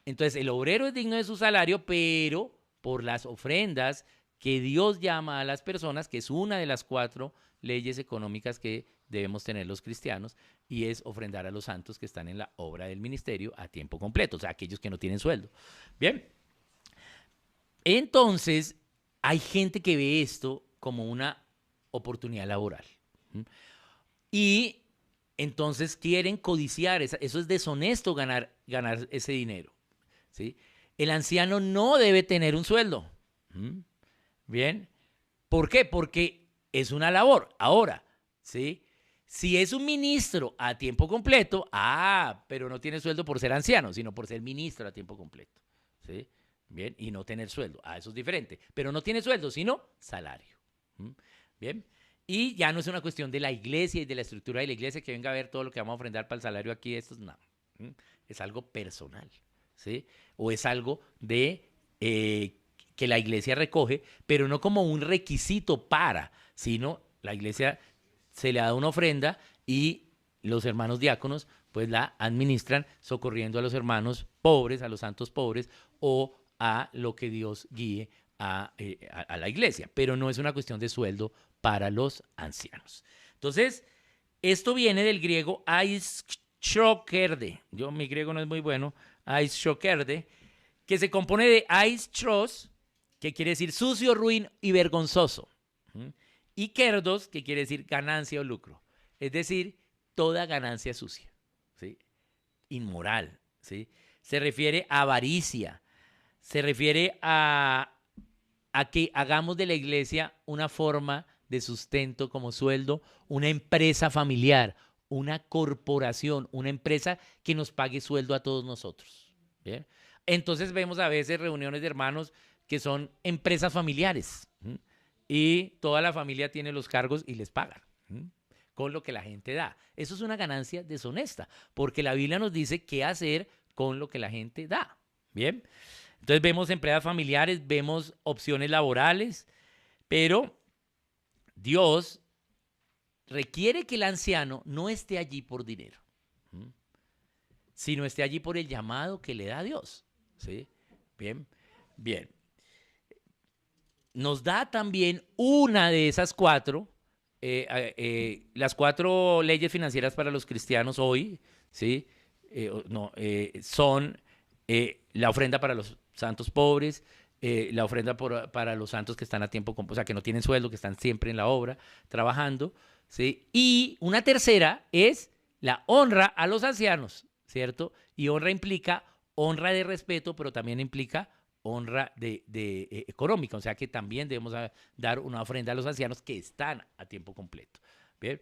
Entonces el obrero es digno de su salario, pero por las ofrendas que Dios llama a las personas, que es una de las 4 leyes económicas que debemos tener los cristianos, y es ofrendar a los santos que están en la obra del ministerio a tiempo completo, o sea, aquellos que no tienen sueldo. Bien, entonces hay gente que ve esto como una oportunidad laboral. Y entonces quieren codiciar, eso es deshonesto ganar ese dinero, ¿sí? El anciano no debe tener un sueldo. Bien, ¿por qué? Porque es una labor. Ahora, ¿sí?, si es un ministro a tiempo completo, pero no tiene sueldo por ser anciano, sino por ser ministro a tiempo completo, ¿sí? Bien, y no tener sueldo. Eso es diferente. Pero no tiene sueldo, sino salario. Bien, y ya no es una cuestión de la iglesia y de la estructura de la iglesia que venga a ver todo lo que vamos a ofrendar para el salario aquí. Esto no. Es algo personal, ¿sí? O es algo de que la iglesia recoge, pero no como un requisito sino la iglesia se le da una ofrenda y los hermanos diáconos pues la administran socorriendo a los hermanos pobres, a los santos pobres o a lo que Dios guíe a la iglesia, pero no es una cuestión de sueldo para los ancianos. Entonces, esto viene del griego aishrokerde. Mi griego no es muy bueno. Aishrokerde, que se compone de aistros, que quiere decir sucio, ruin y vergonzoso. Y kerdos, que quiere decir ganancia o lucro. Es decir, toda ganancia sucia, ¿sí? Inmoral, ¿sí? Se refiere a avaricia, se refiere a que hagamos de la iglesia una forma de sustento como sueldo, una empresa familiar, una corporación, una empresa que nos pague sueldo a todos nosotros. ¿Bien? Entonces vemos a veces reuniones de hermanos que son empresas familiares, ¿sí? Y toda la familia tiene los cargos y les pagan, ¿sí? Con lo que la gente da. Eso es una ganancia deshonesta, porque la Biblia nos dice qué hacer con lo que la gente da. Bien, entonces vemos empresas familiares, vemos opciones laborales, pero Dios requiere que el anciano no esté allí por dinero, sino esté allí por el llamado que le da Dios. ¿Sí? Bien, bien. Nos da también una de esas cuatro, las 4 leyes financieras para los cristianos hoy, ¿sí? Son la ofrenda para los santos pobres, la ofrenda para los santos que están a tiempo, o sea, que no tienen sueldo, que están siempre en la obra, trabajando, ¿sí? Y una tercera es la honra a los ancianos, ¿cierto? Y honra implica honra de respeto, pero también implica honra económica, o sea que también debemos dar una ofrenda a los ancianos que están a tiempo completo. ¿Bien?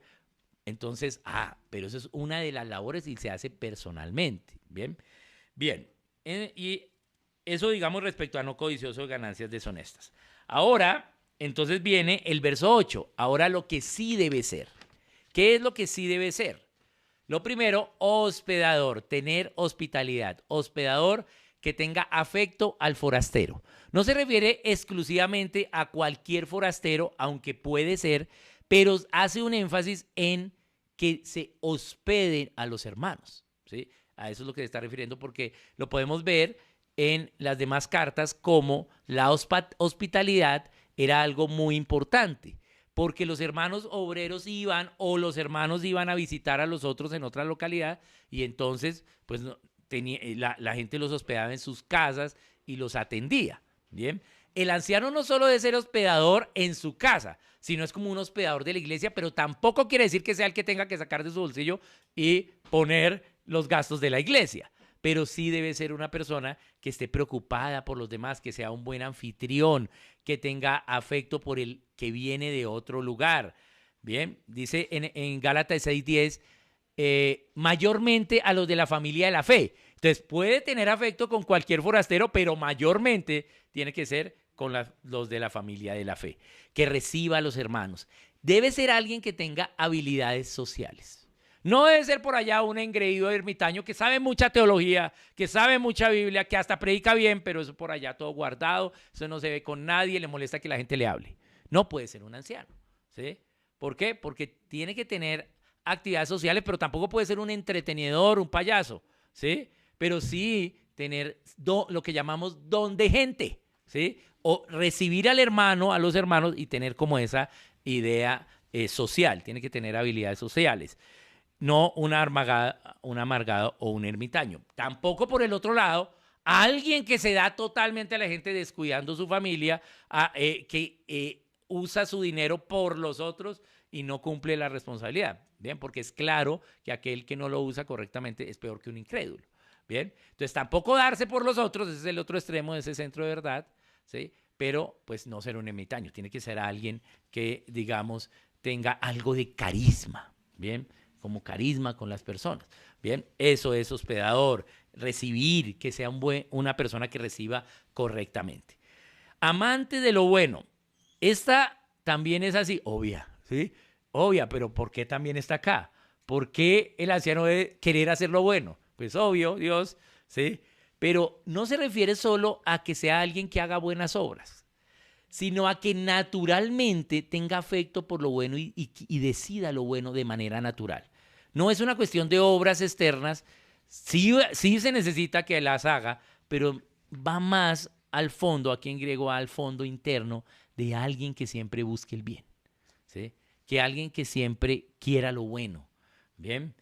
Entonces, pero eso es una de las labores y se hace personalmente. Bien, bien. Y eso, digamos, respecto a no codicioso de ganancias deshonestas. Ahora, entonces viene el verso 8. Ahora lo que sí debe ser. ¿Qué es lo que sí debe ser? Lo primero, hospedador, tener hospitalidad. Hospedador que tenga afecto al forastero. No se refiere exclusivamente a cualquier forastero, aunque puede ser, pero hace un énfasis en que se hospeden a los hermanos, ¿sí? A eso es lo que se está refiriendo, porque lo podemos ver en las demás cartas como la hospitalidad era algo muy importante, porque los hermanos obreros iban o los hermanos iban a visitar a los otros en otra localidad y entonces pues la gente los hospedaba en sus casas y los atendía. Bien, el anciano no solo debe ser hospedador en su casa, sino es como un hospedador de la iglesia, pero tampoco quiere decir que sea el que tenga que sacar de su bolsillo y poner los gastos de la iglesia. Pero sí debe ser una persona que esté preocupada por los demás, que sea un buen anfitrión, que tenga afecto por el que viene de otro lugar. Bien, dice en Gálatas 6:10, mayormente a los de la familia de la fe. Entonces puede tener afecto con cualquier forastero, pero mayormente tiene que ser con los de la familia de la fe, que reciba a los hermanos. Debe ser alguien que tenga habilidades sociales. No debe ser por allá un engreído ermitaño que sabe mucha teología, que sabe mucha Biblia, que hasta predica bien, pero eso por allá todo guardado, eso no se ve con nadie, le molesta que la gente le hable. No puede ser un anciano, ¿sí? ¿Por qué? Porque tiene que tener actividades sociales, pero tampoco puede ser un entretenedor, un payaso, ¿sí? Pero sí tener lo que llamamos don de gente, ¿sí? O recibir al hermano, a los hermanos y tener como esa idea social. Tiene que tener habilidades sociales. No un amargado o un ermitaño. Tampoco por el otro lado, alguien que se da totalmente a la gente descuidando su familia, que usa su dinero por los otros y no cumple la responsabilidad. Bien, porque es claro que aquel que no lo usa correctamente es peor que un incrédulo. Bien, entonces tampoco darse por los otros, ese es el otro extremo de ese centro de verdad, ¿sí? Pero pues no ser un ermitaño, tiene que ser alguien que, digamos, tenga algo de carisma, ¿bien? Como carisma con las personas, ¿bien? Eso es hospedador, recibir, que sea una persona que reciba correctamente. Amante de lo bueno, esta también es así, obvia, ¿sí? Obvia, pero ¿por qué también está acá? ¿Por qué el anciano debe querer hacer lo bueno? Pues obvio, Dios, ¿sí? Pero no se refiere solo a que sea alguien que haga buenas obras, sino a que naturalmente tenga afecto por lo bueno y decida lo bueno de manera natural. No es una cuestión de obras externas, sí se necesita que las haga, pero va más al fondo, aquí en griego al fondo interno de alguien que siempre busque el bien, ¿sí? Que alguien que siempre quiera lo bueno, ¿bien?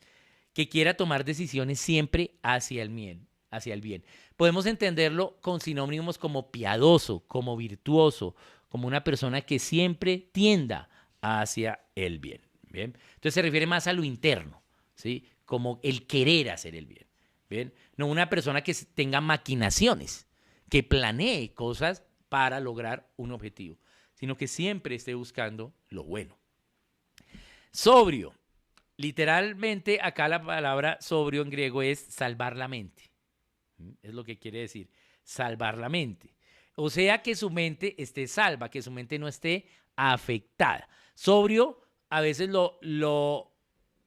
Que quiera tomar decisiones siempre hacia el bien, hacia el bien. Podemos entenderlo con sinónimos como piadoso, como virtuoso, como una persona que siempre tienda hacia el bien, ¿bien? Entonces se refiere más a lo interno, ¿sí? Como el querer hacer el bien, ¿bien? No una persona que tenga maquinaciones, que planee cosas para lograr un objetivo, sino que siempre esté buscando lo bueno. Sobrio. Literalmente acá la palabra sobrio en griego es salvar la mente. Es lo que quiere decir, salvar la mente. O sea, que su mente esté salva, que su mente no esté afectada. Sobrio a veces lo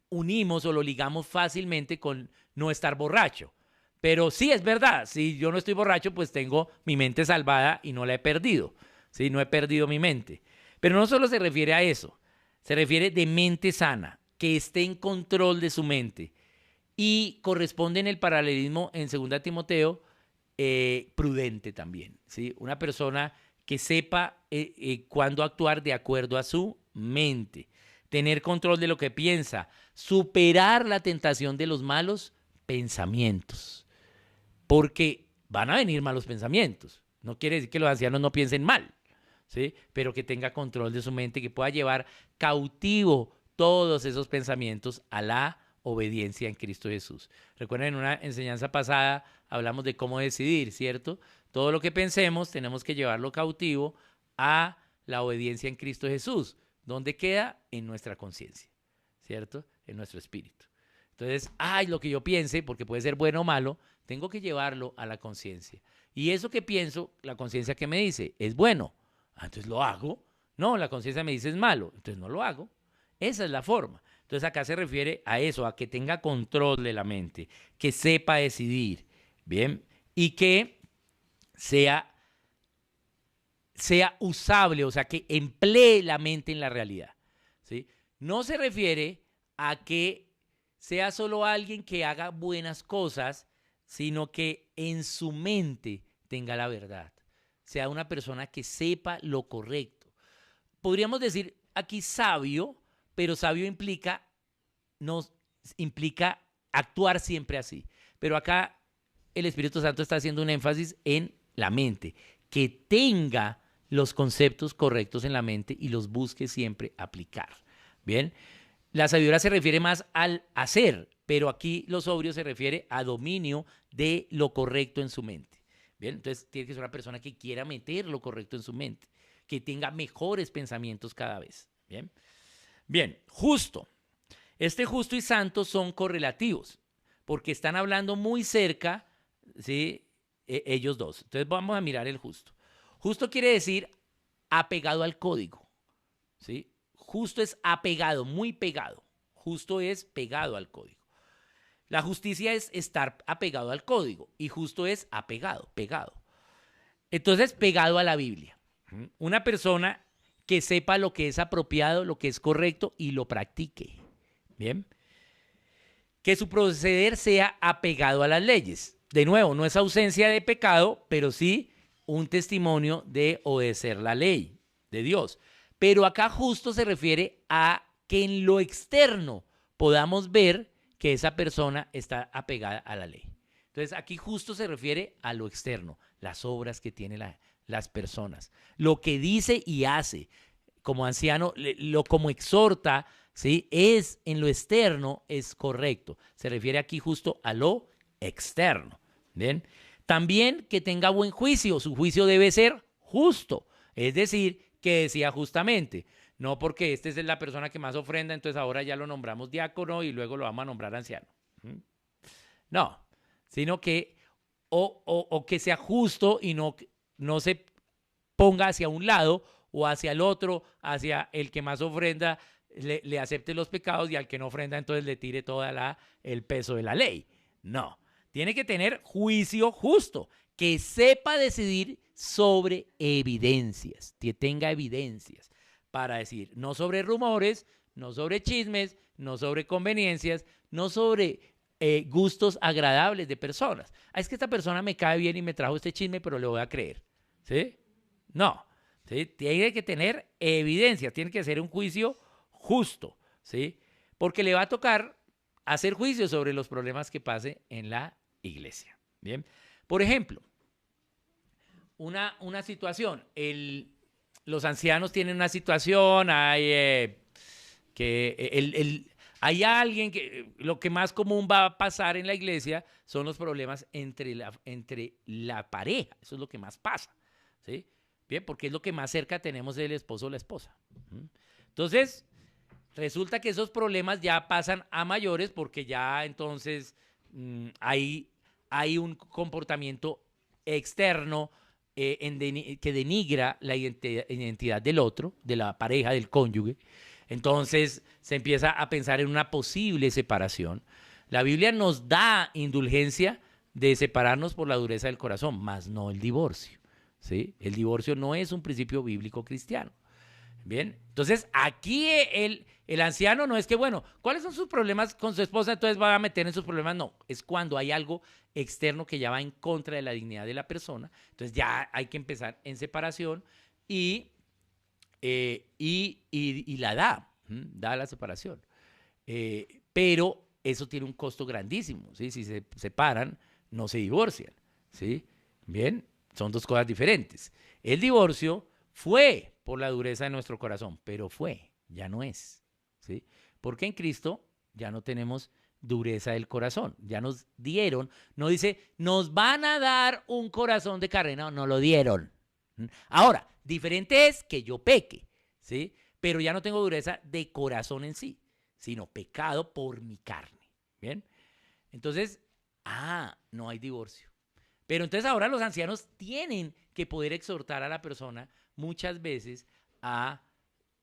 unimos o lo ligamos fácilmente con no estar borracho. Pero sí es verdad, si yo no estoy borracho, pues tengo mi mente salvada y no la he perdido. ¿Sí? No he perdido mi mente. Pero no solo se refiere a eso, se refiere de mente sana, que esté en control de su mente. Y corresponde en el paralelismo en 2 Timoteo, prudente también. ¿Sí? Una persona que sepa cuándo actuar de acuerdo a su mente. Tener control de lo que piensa. Superar la tentación de los malos pensamientos. Porque van a venir malos pensamientos. No quiere decir que los ancianos no piensen mal, ¿sí? Pero que tenga control de su mente, que pueda llevar cautivo todos esos pensamientos a la obediencia en Cristo Jesús. Recuerden, en una enseñanza pasada hablamos de cómo decidir, ¿cierto? Todo lo que pensemos tenemos que llevarlo cautivo a la obediencia en Cristo Jesús. ¿Dónde queda? En nuestra conciencia, ¿cierto? En nuestro espíritu. Entonces, lo que yo piense, porque puede ser bueno o malo, tengo que llevarlo a la conciencia. Y eso que pienso, la conciencia que me dice, es bueno. Entonces lo hago. No, la conciencia me dice es malo. Entonces no lo hago. Esa es la forma. Entonces acá se refiere a eso, a que tenga control de la mente, que sepa decidir, ¿bien? Y que sea usable, o sea, que emplee la mente en la realidad, ¿sí? No se refiere a que sea solo alguien que haga buenas cosas, sino que en su mente tenga la verdad. Sea una persona que sepa lo correcto. Podríamos decir aquí sabio, pero sabio implica actuar siempre así. Pero acá el Espíritu Santo está haciendo un énfasis en la mente, que tenga los conceptos correctos en la mente y los busque siempre aplicar. Bien, la sabiduría se refiere más al hacer, pero aquí lo sobrio se refiere a dominio de lo correcto en su mente. Bien, entonces tiene que ser una persona que quiera meter lo correcto en su mente, que tenga mejores pensamientos cada vez. Bien, bien, justo. Este justo y santo son correlativos, porque están hablando muy cerca, ¿sí? Ellos dos. Entonces vamos a mirar el justo. Justo quiere decir apegado al código, ¿sí? Justo es apegado, muy pegado. Justo es pegado al código. La justicia es estar apegado al código y justo es apegado, pegado. Entonces, pegado a la Biblia. Una persona que sepa lo que es apropiado, lo que es correcto y lo practique. Bien. Que su proceder sea apegado a las leyes. De nuevo, no es ausencia de pecado, pero sí un testimonio de obedecer la ley de Dios. Pero acá justo se refiere a que en lo externo podamos ver que esa persona está apegada a la ley. Entonces aquí justo se refiere a lo externo, las obras que tienen las personas, lo que dice y hace. Como anciano, como exhorta, ¿sí? Es en lo externo, es correcto. Se refiere aquí justo a lo externo. ¿Bien? También que tenga buen juicio. Su juicio debe ser justo. Es decir, que decía justamente. No porque esta es la persona que más ofrenda, entonces ahora ya lo nombramos diácono y luego lo vamos a nombrar anciano. No, sino que o que sea justo y no se ponga hacia un lado o hacia el otro, hacia el que más ofrenda le acepte los pecados y al que no ofrenda entonces le tire todo el peso de la ley. No, tiene que tener juicio justo, que sepa decidir sobre evidencias, que tenga evidencias para decir, no sobre rumores, no sobre chismes, no sobre conveniencias, no sobre gustos agradables de personas. Es que esta persona me cae bien y me trajo este chisme, pero le voy a creer. ¿sí? No, ¿sí? Tiene que tener evidencia, tiene que ser un juicio justo, ¿sí? Porque le va a tocar hacer juicio sobre los problemas que pase en la iglesia. Bien, por ejemplo, una situación, los ancianos tienen una situación, hay alguien que lo que más común va a pasar en la iglesia son los problemas entre la pareja, eso es lo que más pasa, ¿sí? Bien, porque es lo que más cerca tenemos del esposo o la esposa. Entonces, resulta que esos problemas ya pasan a mayores porque ya entonces hay un comportamiento externo que denigra la identidad del otro, de la pareja, del cónyuge. Entonces se empieza a pensar en una posible separación. La Biblia nos da indulgencia de separarnos por la dureza del corazón, mas no el divorcio, ¿sí? El divorcio no es un principio bíblico cristiano. Bien, entonces aquí el anciano no es que, bueno, ¿cuáles son sus problemas con su esposa? Entonces va a meter en sus problemas. No, es cuando hay algo externo que ya va en contra de la dignidad de la persona. Entonces ya hay que empezar en separación y la da la separación. Pero eso tiene un costo grandísimo, ¿sí? Si se separan, no se divorcian, ¿sí? Bien, son dos cosas diferentes. El divorcio fue por la dureza de nuestro corazón, pero ya no es, ¿sí? Porque en Cristo ya no tenemos dureza del corazón, ya nos dieron, no dice, nos van a dar un corazón de carne, no, no lo dieron. Ahora, diferente es que yo peque, ¿sí? Pero ya no tengo dureza de corazón en sí, sino pecado por mi carne, ¿bien? Entonces, no hay divorcio. Pero entonces ahora los ancianos tienen que poder exhortar a la persona muchas veces a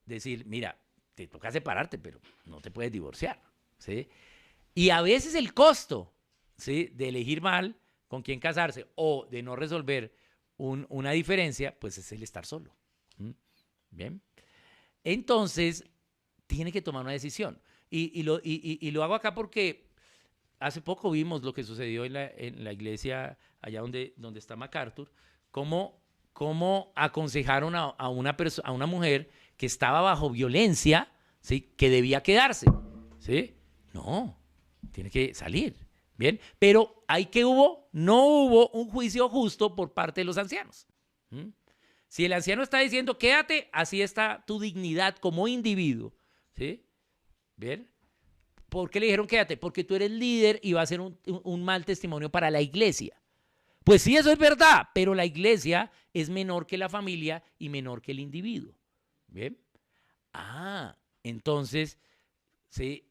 decir, mira, te toca separarte, pero no te puedes divorciar, ¿sí? Y a veces el costo, ¿sí?, de elegir mal con quién casarse o de no resolver una diferencia, pues es el estar solo. Bien. Entonces, tiene que tomar una decisión. Y lo hago acá porque hace poco vimos lo que sucedió en la iglesia allá donde está MacArthur, cómo aconsejaron a una mujer que estaba bajo violencia, ¿sí?, que debía quedarse, ¿sí? No, tiene que salir, ¿bien? Pero no hubo un juicio justo por parte de los ancianos. Si el anciano está diciendo, quédate, así está tu dignidad como individuo, ¿sí? ¿Bien? ¿Por qué le dijeron quédate? Porque tú eres líder y va a ser un mal testimonio para la iglesia. Pues sí, eso es verdad, pero la iglesia es menor que la familia y menor que el individuo. ¿Bien? Entonces se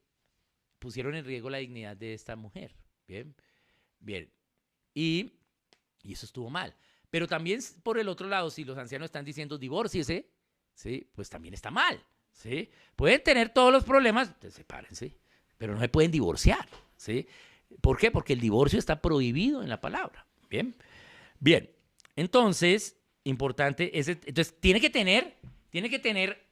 pusieron en riesgo la dignidad de esta mujer. Bien, bien. Y eso estuvo mal. Pero también, por el otro lado, si los ancianos están diciendo divórciese, ¿sí?, pues también está mal, ¿sí? Pueden tener todos los problemas, pues sepárense, pero no se pueden divorciar, ¿sí? ¿Por qué? Porque el divorcio está prohibido en la palabra. Bien, bien. Entonces, importante, entonces tiene que tener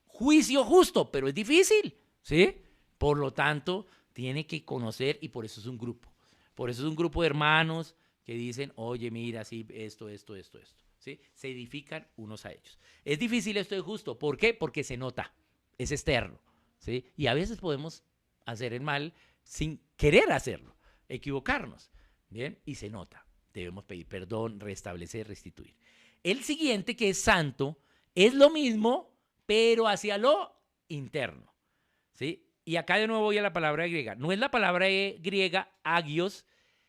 juicio justo, pero es difícil, ¿sí? Por lo tanto, tiene que conocer y por eso es un grupo. Por eso es un grupo de hermanos que dicen, oye, mira, sí, esto, ¿sí? Se edifican unos a ellos. Es difícil esto de justo. ¿Por qué? Porque se nota, es externo, ¿sí? Y a veces podemos hacer el mal sin querer hacerlo, equivocarnos, ¿bien? Y se nota. Debemos pedir perdón, restablecer, restituir. El siguiente, que es santo, es lo mismo, pero hacia lo interno, ¿sí? Y acá de nuevo voy a la palabra griega. No es la palabra griega agios,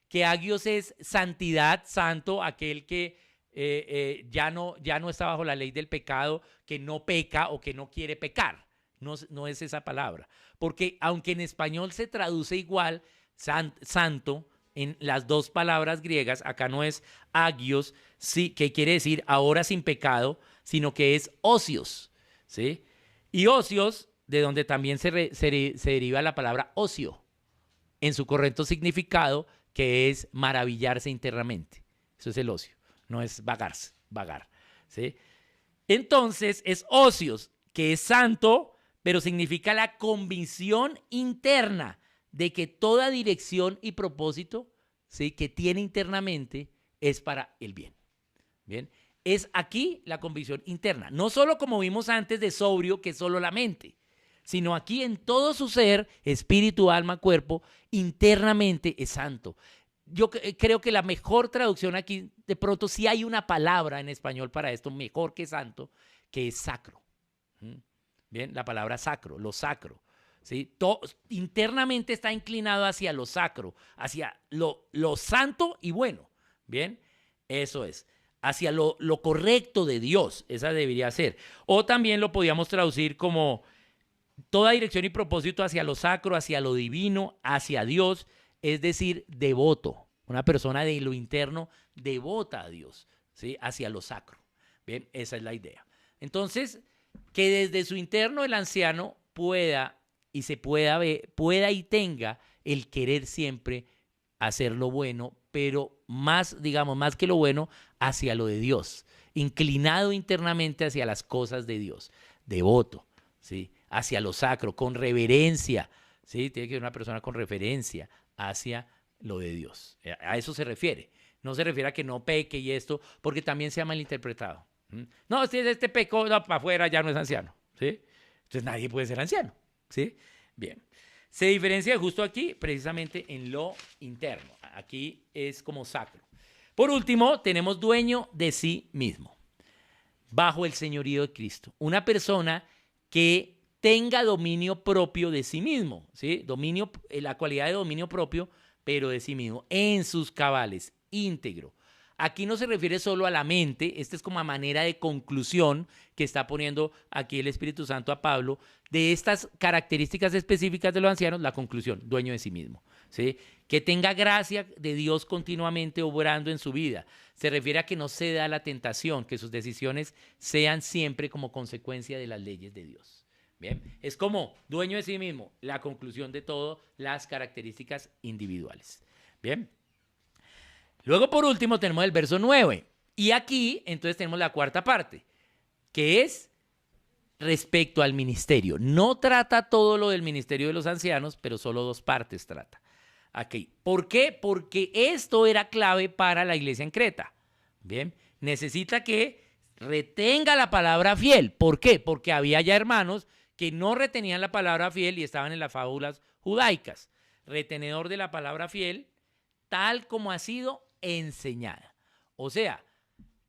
que agios es santidad, santo, aquel que ya no está bajo la ley del pecado, que no peca o que no quiere pecar. No es esa palabra. Porque aunque en español se traduce igual, santo, en las dos palabras griegas, acá no es agios, sí, que quiere decir ahora sin pecado, sino que es ocios, ¿sí? Y ocios, de donde también se deriva la palabra ocio, en su correcto significado, que es maravillarse internamente. Eso es el ocio, no es vagar, ¿sí? Entonces es ocios, que es santo, pero significa la convicción interna de que toda dirección y propósito, ¿sí?, que tiene internamente es para el bien. Bien, es aquí la convicción interna. No solo como vimos antes de sobrio, que es solo la mente, sino aquí en todo su ser, espíritu, alma, cuerpo, internamente es santo. Yo creo que la mejor traducción aquí, de pronto sí hay una palabra en español para esto, mejor que santo, que es sacro. Bien, la palabra sacro, lo sacro. ¿Sí? Internamente está inclinado hacia lo sacro, hacia lo santo y bueno. Bien, eso es. Hacia lo correcto de Dios, esa debería ser. O también lo podíamos traducir como toda dirección y propósito hacia lo sacro, hacia lo divino, hacia Dios, es decir, devoto. Una persona de lo interno devota a Dios, ¿sí? Hacia lo sacro. Bien, esa es la idea. Entonces, que desde su interno el anciano pueda y tenga el querer siempre hacer lo bueno, pero más, digamos, más que lo bueno, hacia lo de Dios, inclinado internamente hacia las cosas de Dios, devoto, ¿sí? Hacia lo sacro, con reverencia, ¿sí? Tiene que ser una persona con reverencia hacia lo de Dios. A eso se refiere. No se refiere a que no peque y esto, porque también se ha malinterpretado. No, si este pecó, no, para afuera ya no es anciano, ¿sí? Entonces nadie puede ser anciano, ¿sí? Bien. Se diferencia justo aquí, precisamente en lo interno. Aquí es como sacro. Por último, tenemos dueño de sí mismo, bajo el señorío de Cristo. Una persona que tenga dominio propio de sí mismo, ¿sí? La cualidad de dominio propio, pero de sí mismo, en sus cabales, íntegro. Aquí no se refiere solo a la mente, esta es como a manera de conclusión que está poniendo aquí el Espíritu Santo a Pablo, de estas características específicas de los ancianos, la conclusión, dueño de sí mismo, ¿sí? Que tenga gracia de Dios continuamente obrando en su vida. Se refiere a que no ceda a la tentación, que sus decisiones sean siempre como consecuencia de las leyes de Dios. Bien, es como dueño de sí mismo, la conclusión de todo, las características individuales. Bien. Luego, por último, tenemos el verso 9. Y aquí, entonces, tenemos la cuarta parte, que es respecto al ministerio. No trata todo lo del ministerio de los ancianos, pero solo dos partes trata. Aquí. ¿Por qué? Porque esto era clave para la iglesia en Creta. Bien, necesita que retenga la palabra fiel. ¿Por qué? Porque había ya hermanos que no retenían la palabra fiel y estaban en las fábulas judaicas. Retenedor de la palabra fiel, tal como ha sido enseñada. O sea,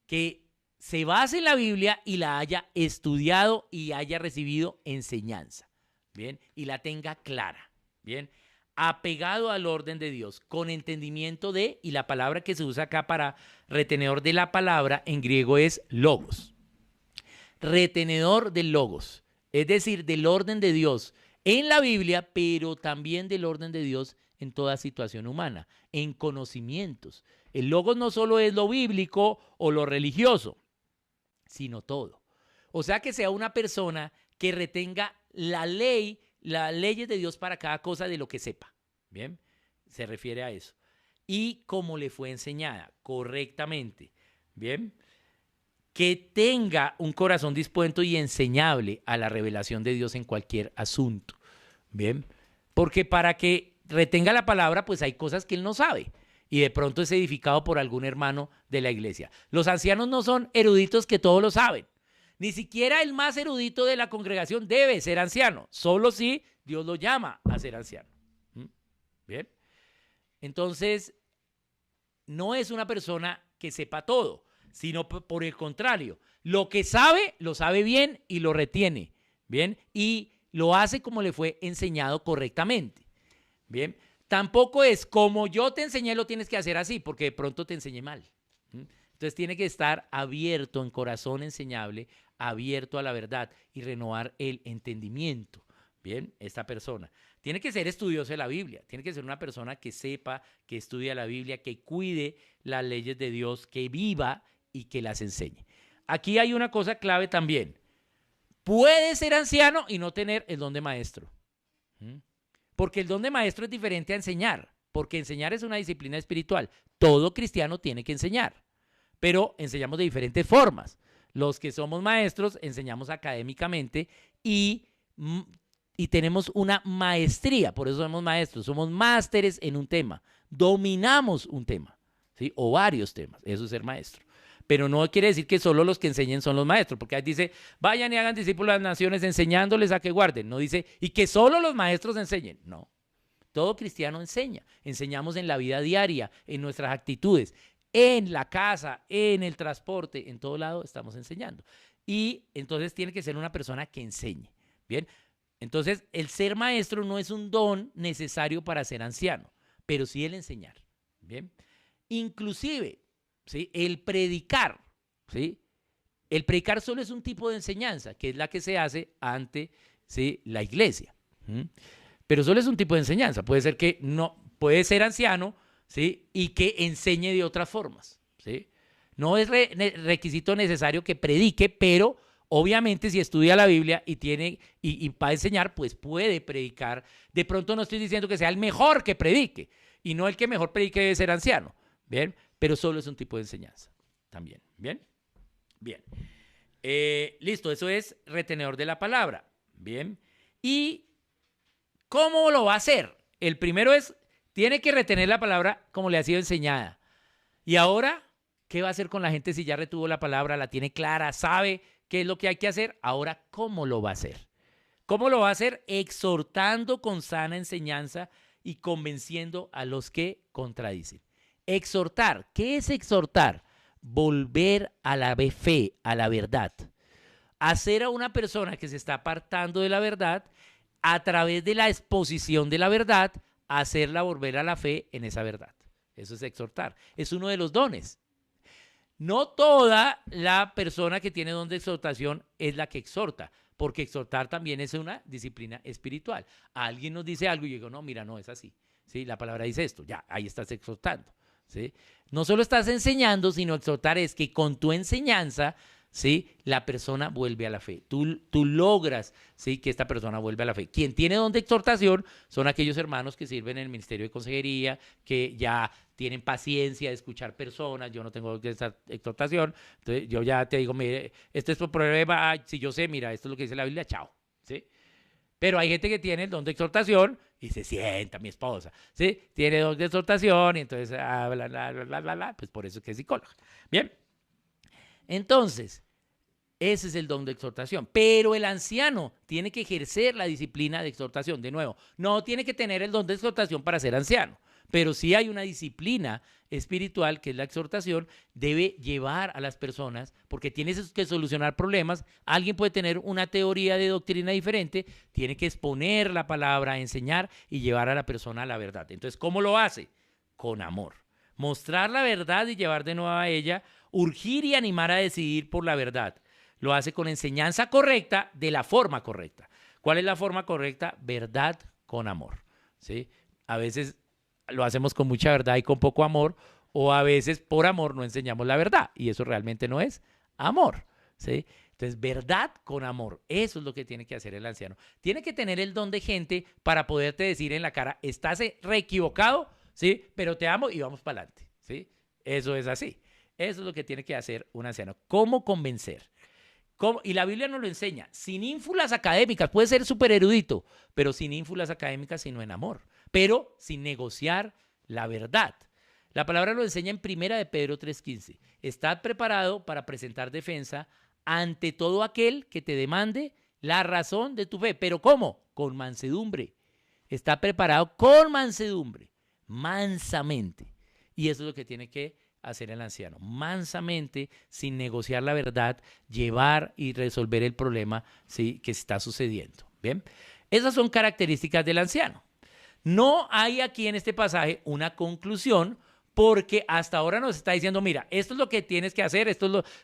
que se base en la Biblia y la haya estudiado y haya recibido enseñanza. Bien, y la tenga clara. Bien, apegado al orden de Dios, con entendimiento de, y la palabra que se usa acá para retenedor de la palabra en griego es logos. Retenedor del logos, es decir, del orden de Dios en la Biblia, pero también del orden de Dios en toda situación humana, en conocimientos. El logos no solo es lo bíblico o lo religioso, sino todo. O sea, que sea una persona que retenga la ley, las leyes de Dios para cada cosa de lo que sepa. Bien, se refiere a eso. Y como le fue enseñada correctamente. Bien, que tenga un corazón dispuesto y enseñable a la revelación de Dios en cualquier asunto. Bien, porque para que retenga la palabra, pues hay cosas que él no sabe y de pronto es edificado por algún hermano de la iglesia. Los ancianos no son eruditos que todo lo saben. Ni siquiera el más erudito de la congregación debe ser anciano, solo si Dios lo llama a ser anciano. Bien, entonces no es una persona que sepa todo, sino por el contrario, lo que sabe, lo sabe bien y lo retiene, bien, y lo hace como le fue enseñado correctamente. Bien, tampoco es como yo te enseñé, lo tienes que hacer así, porque de pronto te enseñé mal. Entonces tiene que estar abierto en corazón enseñable, abierto a la verdad y renovar el entendimiento. Bien, esta persona tiene que ser estudioso de la Biblia, tiene que ser una persona que sepa, que estudia la Biblia, que cuide las leyes de Dios, que viva y que las enseñe. Aquí hay una cosa clave también. Puede ser anciano y no tener el don de maestro. Porque el don de maestro es diferente a enseñar, porque enseñar es una disciplina espiritual. Todo cristiano tiene que enseñar, pero enseñamos de diferentes formas. Los que somos maestros enseñamos académicamente y tenemos una maestría, por eso somos maestros, somos másteres en un tema, dominamos un tema, ¿sí? O varios temas, eso es ser maestro. pero no quiere decir que solo los que enseñen son los maestros, porque ahí dice, vayan y hagan discípulos a las naciones enseñándoles a que guarden. No dice, y que solo los maestros enseñen. No, todo cristiano enseña. Enseñamos en la vida diaria, en nuestras actitudes, en la casa, en el transporte, en todo lado estamos enseñando. Y entonces tiene que ser una persona que enseñe. Bien, entonces el ser maestro no es un don necesario para ser anciano, pero sí el enseñar. Bien, inclusive, ¿sí?, el predicar, ¿sí? El predicar solo es un tipo de enseñanza, que es la que se hace ante, ¿sí?, la iglesia. Pero solo es un tipo de enseñanza. Puede ser que no, puede ser anciano, ¿sí?, y que enseñe de otras formas, ¿sí? No es requisito necesario que predique, pero obviamente si estudia la Biblia y tiene y para enseñar, pues puede predicar. De pronto no estoy diciendo que sea el mejor que predique, y no el que mejor predique debe ser anciano, ¿bien? Pero solo es un tipo de enseñanza también, ¿bien? Bien. Listo, eso es retenedor de la palabra, ¿bien? ¿Y cómo lo va a hacer? El primero es, tiene que retener la palabra como le ha sido enseñada. Y ahora, ¿qué va a hacer con la gente si ya retuvo la palabra, la tiene clara, sabe qué es lo que hay que hacer? Ahora, ¿cómo lo va a hacer? ¿Cómo lo va a hacer? Exhortando con sana enseñanza y convenciendo a los que contradicen. Exhortar. ¿Qué es exhortar? Volver a la fe, a la verdad. Hacer a una persona que se está apartando de la verdad, a través de la exposición de la verdad, hacerla volver a la fe en esa verdad. Eso es exhortar. Es uno de los dones. No toda la persona que tiene don de exhortación es la que exhorta, porque exhortar también es una disciplina espiritual. Alguien nos dice algo y yo digo, no, mira, no es así. ¿Sí? La palabra dice esto, ya, ahí estás exhortando. ¿Sí? No solo estás enseñando, sino exhortar es que con tu enseñanza, ¿sí?, la persona vuelve a la fe. Tú logras, ¿sí?, que esta persona vuelva a la fe. Quien tiene don de exhortación son aquellos hermanos que sirven en el ministerio de consejería, que ya tienen paciencia de escuchar personas. Yo no tengo esa exhortación, entonces yo ya te digo, mire, este es tu problema, si yo sé, mira, esto es lo que dice la Biblia, chao, ¿sí? Pero hay gente que tiene el don de exhortación y se sienta, mi esposa, ¿sí? Tiene don de exhortación y entonces, pues por eso es que es psicóloga. Bien, entonces, ese es el don de exhortación. Pero el anciano tiene que ejercer la disciplina de exhortación. De nuevo, no tiene que tener el don de exhortación para ser anciano, pero sí hay una disciplina espiritual que es la exhortación. Debe llevar a las personas, porque tienes que solucionar problemas. Alguien puede tener una teoría de doctrina diferente, tiene que exponer la palabra, enseñar y llevar a la persona a la verdad. Entonces, ¿cómo lo hace? Con amor. Mostrar la verdad y llevar de nuevo a ella, urgir y animar a decidir por la verdad. Lo hace con enseñanza correcta, de la forma correcta. ¿Cuál es la forma correcta? Verdad con amor, ¿sí? A veces lo hacemos con mucha verdad y con poco amor, o a veces por amor no enseñamos la verdad, y eso realmente no es amor, ¿sí? Entonces, verdad con amor, eso es lo que tiene que hacer el anciano. Tiene que tener el don de gente para poderte decir en la cara, estás re equivocado, ¿sí?, pero te amo y vamos para adelante, ¿sí? Eso es así. Eso es lo que tiene que hacer un anciano. ¿Cómo convencer? ¿Cómo? Y la Biblia nos lo enseña, sin ínfulas académicas. Puede ser súper erudito, pero sin ínfulas académicas, sino en amor, pero sin negociar la verdad. La palabra lo enseña en 1 de Pedro 3:15. Estad preparado para presentar defensa ante todo aquel que te demande la razón de tu fe. ¿Pero cómo? Con mansedumbre. Está preparado con mansedumbre, mansamente. Y eso es lo que tiene que hacer el anciano, mansamente, sin negociar la verdad, llevar y resolver el problema, ¿sí?, que está sucediendo. ¿Bien? Esas son características del anciano. No hay aquí en este pasaje una conclusión, porque hasta ahora nos está diciendo, mira, esto es lo que tienes que hacer,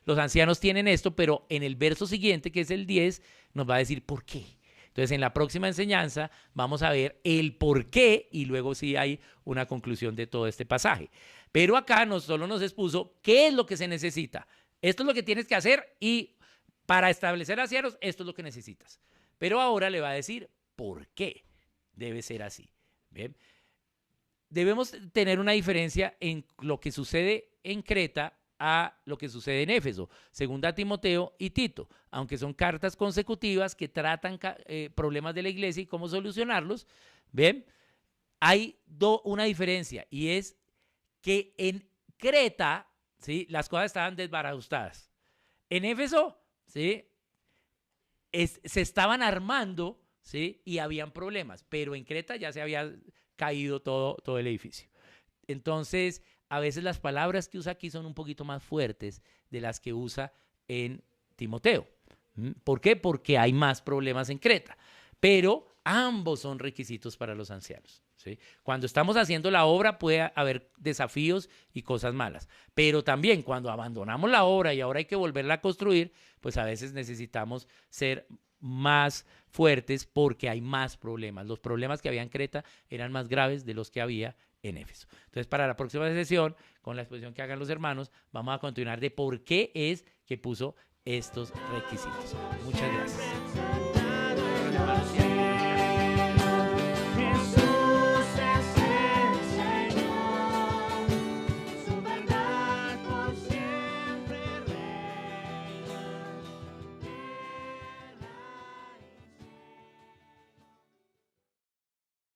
los ancianos tienen esto, pero en el verso siguiente, que es el 10, nos va a decir por qué. Entonces, en la próxima enseñanza vamos a ver el por qué y luego sí hay una conclusión de todo este pasaje. Pero acá solo nos expuso qué es lo que se necesita. Esto es lo que tienes que hacer y para establecer ancianos, esto es lo que necesitas. Pero ahora le va a decir por qué debe ser así. ¿Bien? Debemos tener una diferencia en lo que sucede en Creta a lo que sucede en Éfeso, segunda Timoteo y Tito, aunque son cartas consecutivas que tratan problemas de la iglesia y cómo solucionarlos. ¿Ven? Hay una diferencia, y es que en Creta, ¿sí? Las cosas estaban desbarajustadas. En Éfeso, ¿sí? Se estaban armando, ¿sí? Y habían problemas, pero en Creta ya se había caído todo el edificio. Entonces, a veces las palabras que usa aquí son un poquito más fuertes de las que usa en Timoteo. ¿Por qué? Porque hay más problemas en Creta. Pero ambos son requisitos para los ancianos, ¿sí? Cuando estamos haciendo la obra puede haber desafíos y cosas malas. Pero también cuando abandonamos la obra y ahora hay que volverla a construir, pues a veces necesitamos ser más fuertes porque hay más problemas. Los problemas que había en Creta eran más graves de los que había en Éfeso. entonces, para la próxima sesión, con la exposición que hagan los hermanos, vamos a continuar de por qué es que puso estos requisitos. Muchas gracias.